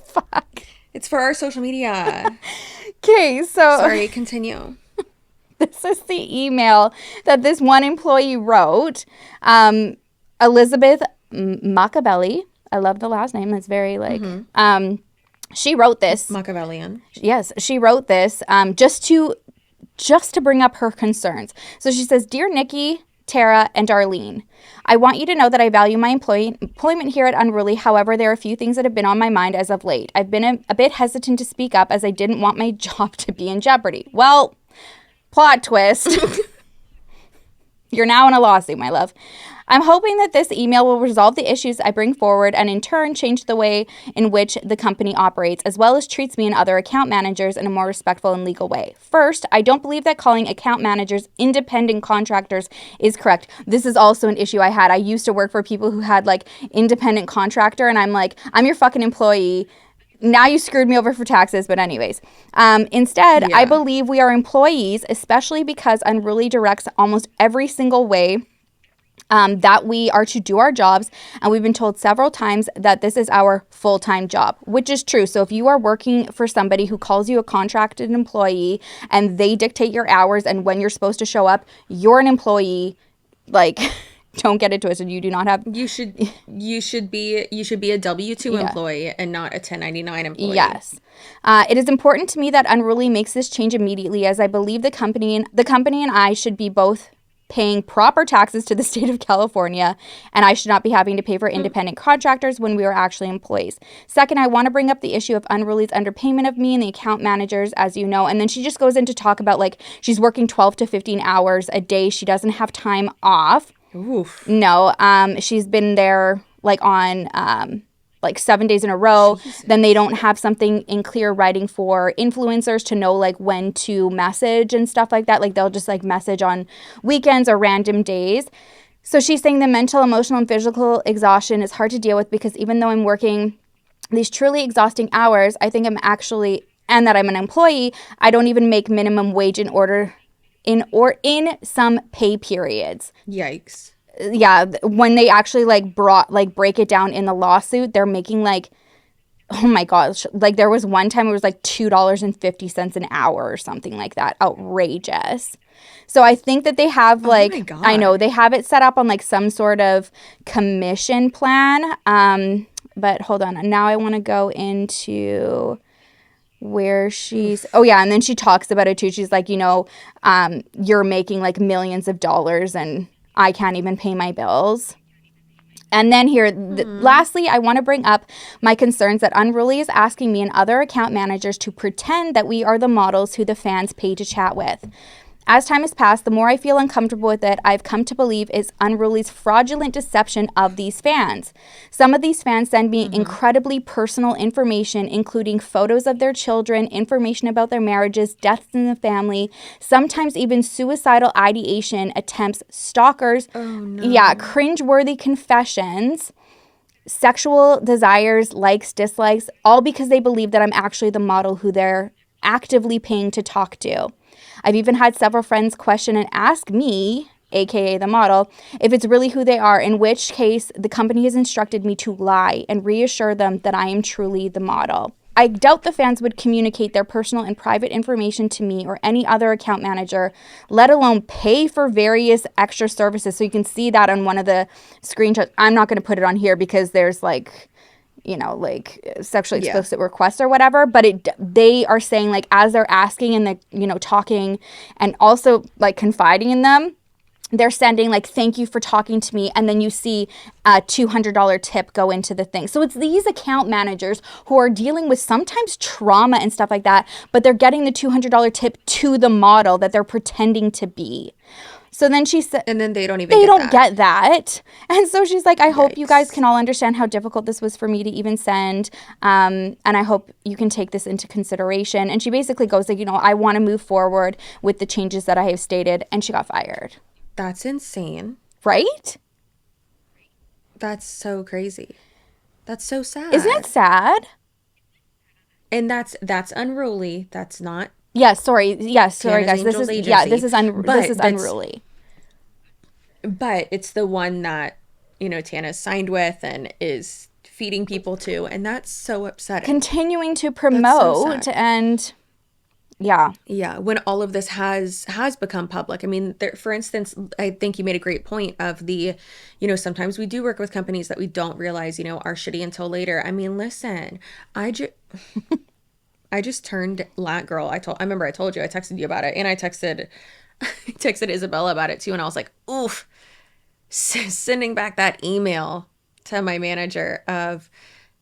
Fuck. It's for our social media. Okay, so... Sorry, continue. This is the email that this one employee wrote. Elizabeth Machiavelli. I love the last name. It's very like... She wrote this. Machiavellian. Yes, she wrote this just to bring up her concerns. So she says, "Dear Nikki, Tara, and Darlene, I want you to know that I value my employment here at Unruly. However, there are a few things that have been on my mind as of late. I've been a bit hesitant to speak up as I didn't want my job to be in jeopardy." Well, plot twist. You're now in a lawsuit, my love. "I'm hoping that this email will resolve the issues I bring forward and in turn change the way in which the company operates, as well as treats me and other account managers in a more respectful and legal way. First, I don't believe that calling account managers independent contractors is correct." This is also an issue I had. I used to work for people who had like independent contractor and I'm like, I'm your fucking employee. Now you screwed me over for taxes, but anyways. Instead, I believe we are employees, especially because Unruly directs almost every single way that we are to do our jobs. And we've been told several times that this is our full-time job, which is true. So if you are working for somebody who calls you a contracted employee and they dictate your hours and when you're supposed to show up, you're an employee. Like... Don't get it twisted. You do not have... You should be a W-2 employee and not a 1099 employee. Yes. It is important to me that Unruly makes this change immediately, as I believe the company and I should be both paying proper taxes to the state of California, and I should not be having to pay for independent contractors when we are actually employees. Second, I want to bring up the issue of Unruly's underpayment of me and the account managers, as you know. And then she just goes into talk about like she's working 12 to 15 hours a day. She doesn't have time off. Oof. No, she's been there like on like 7 days in a row. Jesus. Then they don't have something in clear writing for influencers to know like when to message and stuff like that. Like they'll just like message on weekends or random days. So she's saying the mental, emotional, and physical exhaustion is hard to deal with because even though I'm working these truly exhausting hours, I think I'm actually, and that I'm an employee, I don't even make minimum wage in some pay periods. Yikes. Yeah, when they actually break it down in the lawsuit, they're making like oh my gosh, like there was one time it was like $2.50 an hour or something like that. Outrageous. So I think that they have like, my God. I know they have it set up on like some sort of commission plan. But hold on. Now I want to go into where she's, oh yeah. And then she talks about it too. She's like, you're making like millions of dollars and I can't even pay my bills. And then here, lastly, I want to bring up my concerns that Unruly is asking me and other account managers to pretend that we are the models who the fans pay to chat with. As time has passed, the more I feel uncomfortable with it, I've come to believe is Unruly's fraudulent deception of these fans. Some of these fans send me incredibly personal information, including photos of their children, information about their marriages, deaths in the family, sometimes even suicidal ideation attempts, stalkers, cringeworthy confessions, sexual desires, likes, dislikes, all because they believe that I'm actually the model who they're actively paying to talk to. I've even had several friends question and ask me, aka the model, if it's really who they are, in which case the company has instructed me to lie and reassure them that I am truly the model. I doubt the fans would communicate their personal and private information to me or any other account manager, let alone pay for various extra services. So you can see that on one of the screenshots. I'm not going to put it on here because there's like sexually explicit requests or whatever, but they are saying like as they're asking and talking and also like confiding in them, they're sending like, thank you for talking to me. And then you see a $200 tip go into the thing. So it's these account managers who are dealing with sometimes trauma and stuff like that, but they're getting the $200 tip to the model that they're pretending to be. So then she said, and then they don't get that. And so she's like, I hope you guys can all understand how difficult this was for me to even send. And I hope you can take this into consideration. And she basically goes like, I want to move forward with the changes that I have stated. And she got fired. That's insane. Right? That's so crazy. That's so sad. Isn't it sad? And that's Unruly. That's not. Yes, sorry. Yes, sorry, guys. This is Agency. this is Unruly. But it's the one that Tana's signed with and is feeding people to, and that's so upsetting. Continuing to promote and yeah. When all of this has become public. I mean, for instance, I think you made a great point of the, sometimes we do work with companies that we don't realize, are shitty until later. I mean, listen, I just turned girl. I remember I told you, I texted you about it, and I texted Isabella about it too, and I was like, oof, sending back that email to my manager of,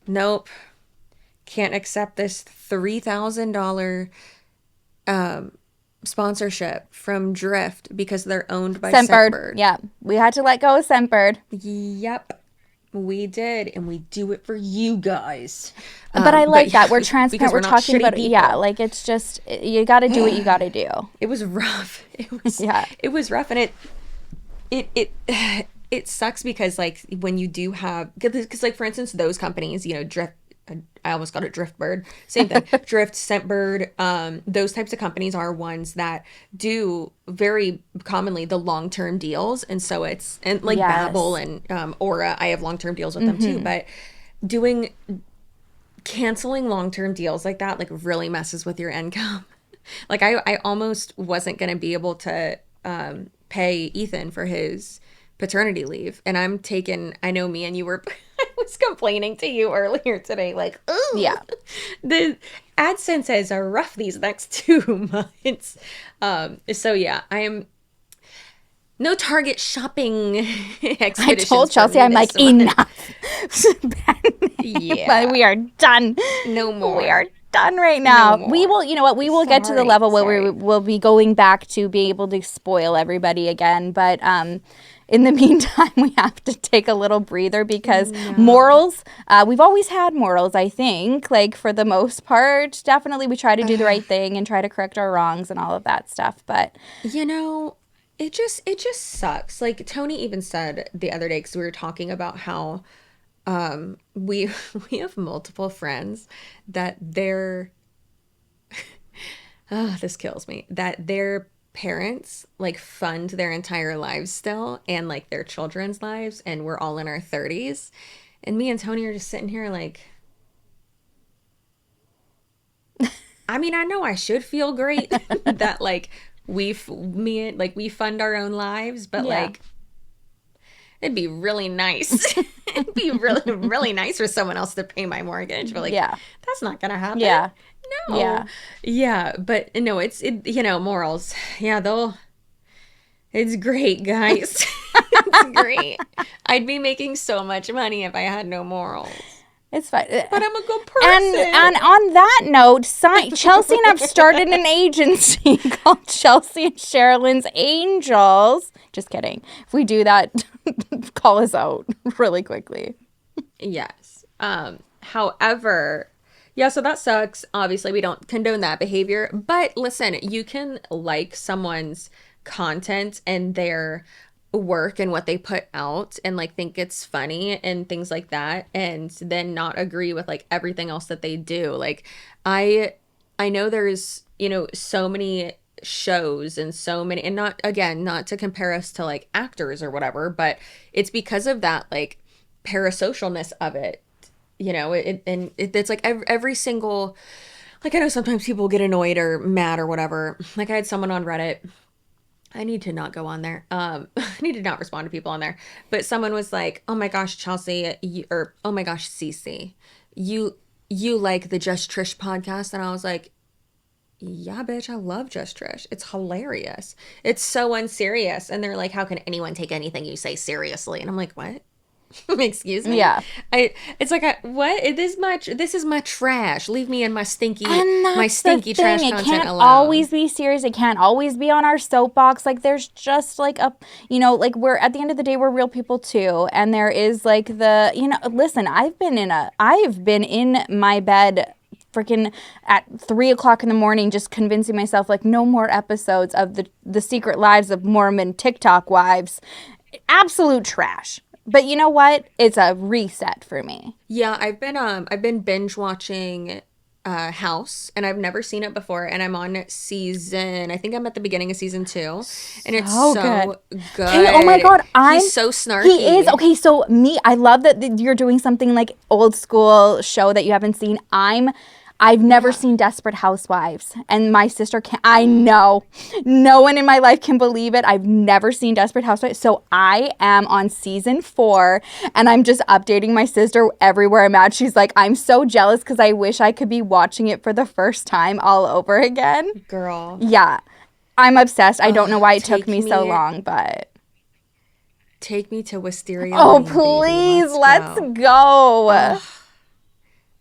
nope, can't accept this $3,000 sponsorship from Drift because they're owned by Scentbird. Yeah, we had to let go of Scentbird. Yep. We did, and we do it for you guys. But I like that. We're transparent. We're talking about it. Yeah, like it's just, you got to do what you got to do. It was rough. It was rough, and it sucks because like when you do have, because like for instance, those companies, Drift, I almost got it, Driftbird, same thing, Drift, Scentbird, those types of companies are ones that do very commonly the long-term deals, and so it's, and like Babbel and Aura, I have long-term deals with them too, but canceling long-term deals like that like really messes with your income. Like I almost wasn't going to be able to pay Ethan for his paternity leave, and I know me and you were I was complaining to you earlier today, like, ooh, yeah, the AdSense are rough these next 2 months. So yeah, I am no Target shopping expeditions. I told Chelsea, I'm like, enough. Yeah, we are done. No more. We are done right now. No We will, we will get to the level where we will be going back to being able to spoil everybody again. But in the meantime, we have to take a little breather because morals, we've always had morals, I think, like for the most part. Definitely we try to do the right thing and try to correct our wrongs and all of that stuff. But it just sucks. Like Tony even said the other day, because we were talking about how we have multiple friends that this kills me, that their parents like fund their entire lives still, and like their children's lives, and we're all in our 30s, and me and Tony are just sitting here like, I mean, I know I should feel great that like we fund our own lives, but like it'd be really nice. It'd be really, really nice for someone else to pay my mortgage. But like, that's not gonna happen. Yeah. No. Yeah. Yeah. But no, it's morals. Yeah, it's great, guys. It's great. I'd be making so much money if I had no morals. It's fine. But I'm a good person. And on that note, Chelsea and I've started an agency called Chelsea and Sherrilyn's Angels. Just kidding. If we do that, call us out really quickly. Yes. However, yeah, so that sucks. Obviously, we don't condone that behavior. But listen, you can like someone's content and their work and what they put out and like think it's funny and things like that, and then not agree with like everything else that they do. Like I know there's, so many shows and so many, and not to compare us to like actors or whatever, but it's because of that like parasocialness of it, it's like every single, like I know sometimes people get annoyed or mad or whatever. Like I had someone on Reddit, I need to not go on there. I need to not respond to people on there. But someone was like, "Oh my gosh, Chelsea," or "Oh my gosh, Cece, you like the Just Trish podcast?" And I was like, "Yeah, bitch, I love Just Trish. It's hilarious. It's so unserious." And they're like, "How can anyone take anything you say seriously?" And I'm like, "What?" Excuse me. Yeah. It's like what? This is my trash. Leave me in my stinky trash It content can't alone. always be serious. It can't always be on our soapbox. Like there's just like like we're at the end of the day we're real people too. And there is like listen, I've been in my bed freaking at 3:00 in the morning just convincing myself like no more episodes of the Secret Lives of Mormon TikTok wives. Absolute trash. But you know what? It's a reset for me. Yeah, I've been binge watching House, and I've never seen it before, and I'm on season, I think I'm at the beginning of season 2, and it's so good. Hey, oh my God, he's so snarky. He is. Okay, so I love that you're doing something like old school show that you haven't seen. I've never seen Desperate Housewives, and my sister can't. I know. No one in my life can believe it. I've never seen Desperate Housewives, so I am on season 4, and I'm just updating my sister everywhere I'm at. She's like, I'm so jealous because I wish I could be watching it for the first time all over again. Girl. Yeah. I'm obsessed. I don't know why it took me so long, but... Take me to Wisteria. Oh, please, let's go.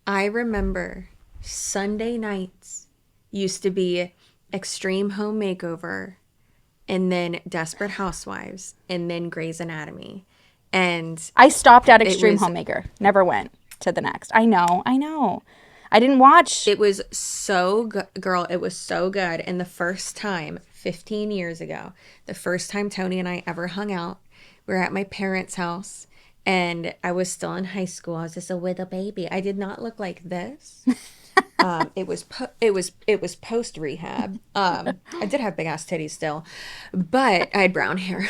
I remember... Sunday nights used to be Extreme Home Makeover, and then Desperate Housewives, and then Grey's Anatomy. And I stopped at Extreme Homemaker. Never went to the next. I know. I didn't watch. It was so good, girl. It was so good. And the first time, 15 years ago, the first time Tony and I ever hung out, we were at my parents' house, and I was still in high school. I was just a little baby. I did not look like this. It was post rehab. I did have big ass titties still, but I had brown hair.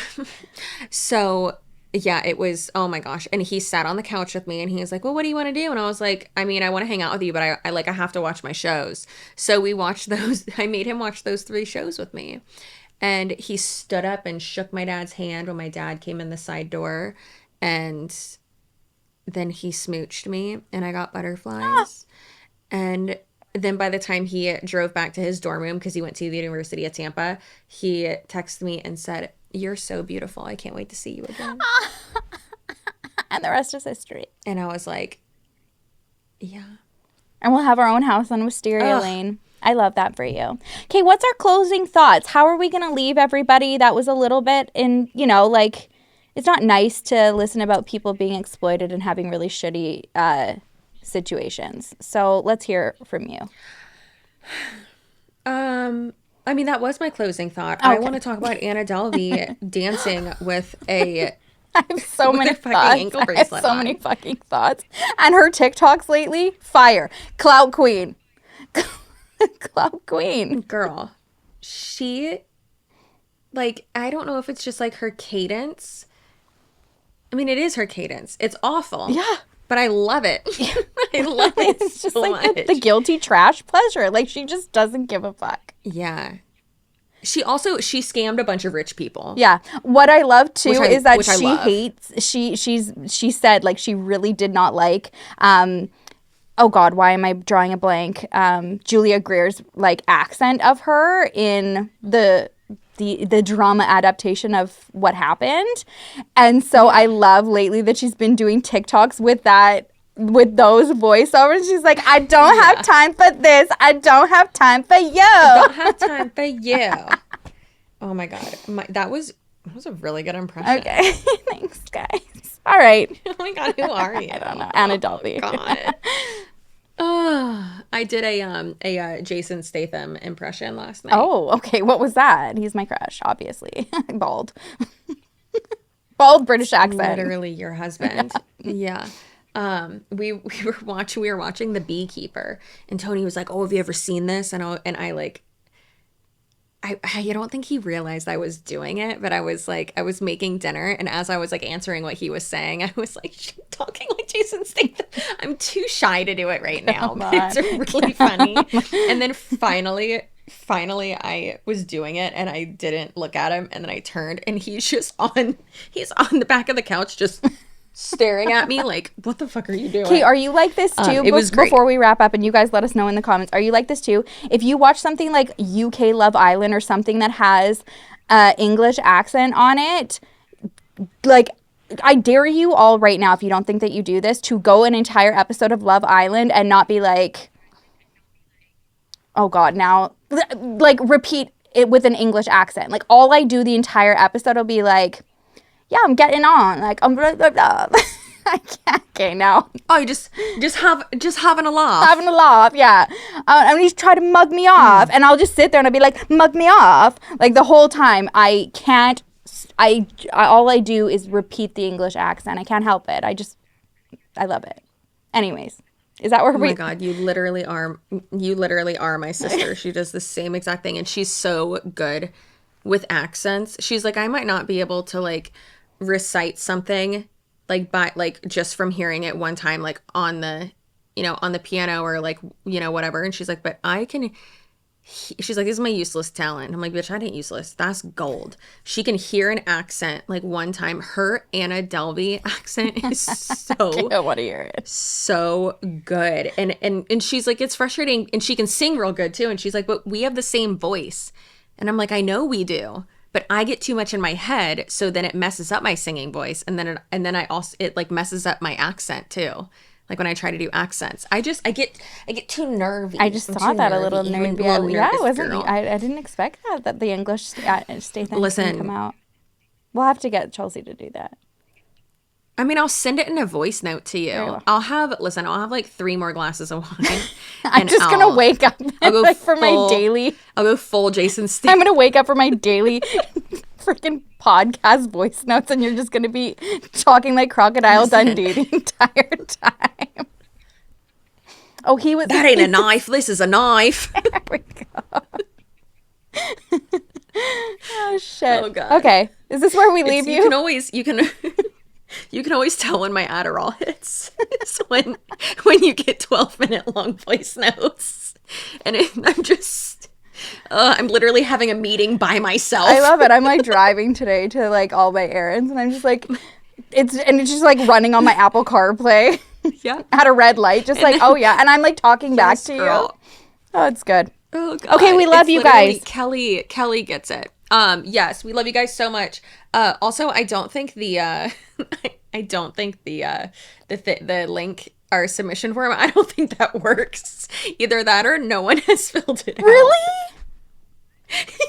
So yeah, it was, oh my gosh. And he sat on the couch with me and he was like, well, what do you want to do? And I was like, I mean, I want to hang out with you, but I have to watch my shows. So we watched those. I made him watch those 3 shows with me. And he stood up and shook my dad's hand when my dad came in the side door, and then he smooched me and I got butterflies. And then by the time he drove back to his dorm room, because he went to the University of Tampa, he texted me and said, "You're so beautiful. I can't wait to see you again." And the rest is history. And I was like, yeah. And we'll have our own house on Wisteria Lane. I love that for you. Okay, what's our closing thoughts? How are we going to leave everybody? That was a little bit in, like, it's not nice to listen about people being exploited and having really shitty situations. So let's hear from you. I mean, that was my closing thought. Okay. I want to talk about Anna Delvey dancing with a... I have so many fucking thoughts. ankle I have bracelet so on. many fucking thoughts. And her TikToks lately, fire. Clout queen. Clout queen. Girl, she, like, I don't know if it's just like her cadence. I mean, it is her cadence. It's awful. Yeah. but I love it. I love it. It's just so like much. the guilty trash pleasure. Like, she just doesn't give a fuck. Yeah. She scammed a bunch of rich people. Yeah. What I love too is that which I she love. hates, she said, like, she really did not like, oh God, why am I drawing a blank? Julia Greer's like accent of her in the drama adaptation of what happened. And so I love lately that she's been doing TikToks with those voiceovers. She's like, I don't have time for this. I don't have time for you. Don't have time for you. Oh my God. That was a really good impression. Okay. Thanks, guys. All right. Oh my God, who are you? I don't know. Anna Delvey. Oh God. Oh, I did a Jason Statham impression last night. Oh, okay. What was that? He's my crush, obviously. Bald. Bald British accent. Literally your husband. Yeah. We were watching The Beekeeper, and Tony was like, "Oh, have you ever seen this?" And I don't think he realized I was doing it, but I was making dinner, and as I was like answering what he was saying, I was like talking like Jason Statham. I'm too shy to do it right now, but it's really funny. And then finally I was doing it, and I didn't look at him, and then I turned, and he's on the back of the couch just staring at me like, what the fuck are you doing? Okay, are you like this too? It was great. Before we wrap up, and you guys let us know in the comments, are you like this too? If you watch something like UK Love Island or something that has English accent on it, like, I dare you all right now, if you don't think that you do this, to go an entire episode of Love Island and not be like, oh God, now, like, repeat it with an English accent. Like, all I do the entire episode will be like, yeah, I'm getting on. Like, I'm blah, blah, blah. I can't. Okay, now. Oh, you just having a laugh. Having a laugh, yeah. And he's trying to mug me off. And I'll just sit there and I'll be like, mug me off. Like, the whole time. I can't. All I do is repeat the English accent. I can't help it. I love it. Anyways. Is that where Oh my God, you literally are my sister. She does the same exact thing, and she's so good with accents. She's like, I might not be able to like recite something like by like just from hearing it one time, like on the piano or like, whatever. And she's like, but I can. She's like, this is my useless talent. I'm like, bitch, that ain't useless. That's gold. She can hear an accent like one time. Her Anna Delvey accent is so I want to hear it. So good. And she's like, it's frustrating. And she can sing real good too. And she's like, but we have the same voice. And I'm like, I know we do, but I get too much in my head, so then it messes up my singing voice, and then it like messes up my accent too. Like when I try to do accents, I get too nervy. I just thought that a little nervy. Yeah, it wasn't. I didn't expect that the English Statham can come out. We'll have to get Chelsea to do that. I mean, I'll send it in a voice note to you. Well. I'll have like 3 more glasses of wine. I'm just going to wake up for my daily. I'll go full Jason Statham. I'm going to wake up for my daily freaking podcast voice notes, and you're just going to be talking like Crocodile Dundee the entire time. Oh, he was. That ain't a knife. This is a knife. There we go. Oh, shit. Oh, God. Okay. Is this where we leave you? You can always tell when my Adderall hits. It's when you get 12-minute long voice notes, and I'm literally having a meeting by myself. I love it. I'm like driving today to like all my errands, and I'm just like, it's just like running on my Apple CarPlay. Yeah. At a red light, just like, oh yeah, and I'm like talking back to you. Oh, it's good. Oh, God. Okay, we love you guys. Kelly gets it. Yes, we love you guys so much. Also, I don't think the link, our submission form, I don't think that works. Either that or no one has filled it out. Really?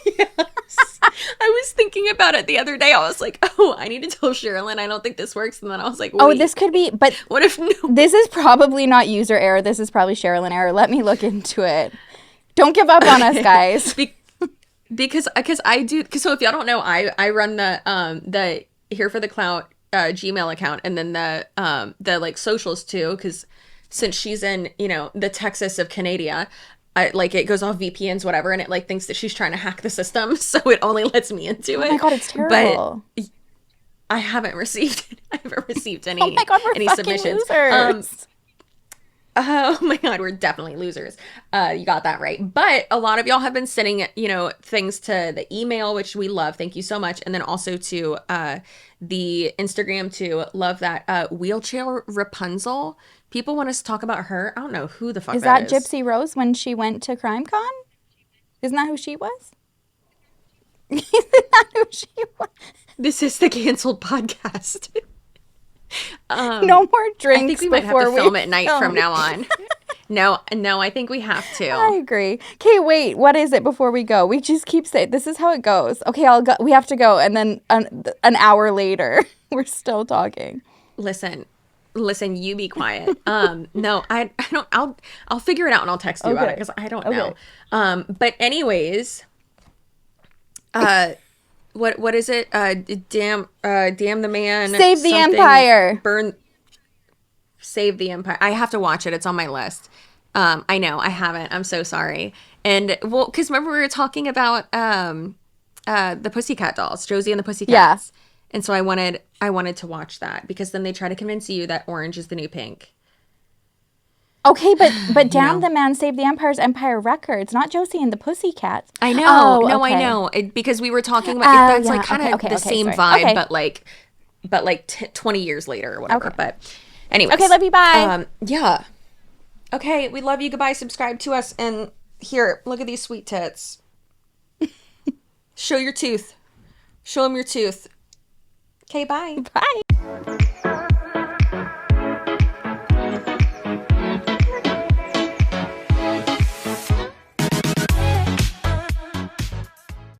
Yes. I was thinking about it the other day. I was like, oh, I need to tell Sherrilyn I don't think this works. And then I was like, wait, oh, this could be, but what if no? This is probably not user error. This is probably Sherrilyn error. Let me look into it. Don't give up on us, guys. Because I do. So if y'all don't know, I run the Here for the Clout Gmail account, and then the like socials too. Because since she's in the Texas of Canada, it goes off VPNs, whatever, and it like thinks that she's trying to hack the system, so it only lets me into it. Oh my God, it's terrible. But I haven't received haven't received any Oh my God, we're any fucking submissions. losers. Oh my God, we're definitely losers. You got that right. But a lot of y'all have been sending, things to the email, which we love. Thank you so much. And then also to the Instagram too. Love that. Wheelchair Rapunzel. People want us to talk about her. I don't know who the fuck Is that that Gypsy Rose when she went to CrimeCon? Isn't that who she was? Isn't that who she was? This is the canceled podcast. No more drinks. I think we might have to film at night from now on. No, I think we have to. I agree. Okay, wait. What is it before we go? We just keep saying this is how it goes. Okay, I'll go. We have to go, and then an hour later, we're still talking. Listen. You be quiet. No, I don't. I'll figure it out and I'll text you about it because I don't know. But anyways, what is it? Damn the man. Save the Empire. Save the Empire. I have to watch it. It's on my list. I know I haven't. I'm so sorry. And well, because remember we were talking about the Pussycat Dolls, Josie and the Pussycats. Yeah. And so I wanted to watch that because then they try to convince you that orange is the new pink. Okay, but Damn the Man Save the Empire's Empire Records, not Josie and the Pussycats. I know. Oh, no, okay. I know. Because we were talking about that's like kind of the same vibe, sorry. but like 20 years later or whatever. Okay. But anyways. Okay, love you. Bye. Yeah. Okay, we love you. Goodbye. Subscribe to us. And here, look at these sweet tits. Show your tooth. Show them your tooth. Okay, bye. Bye.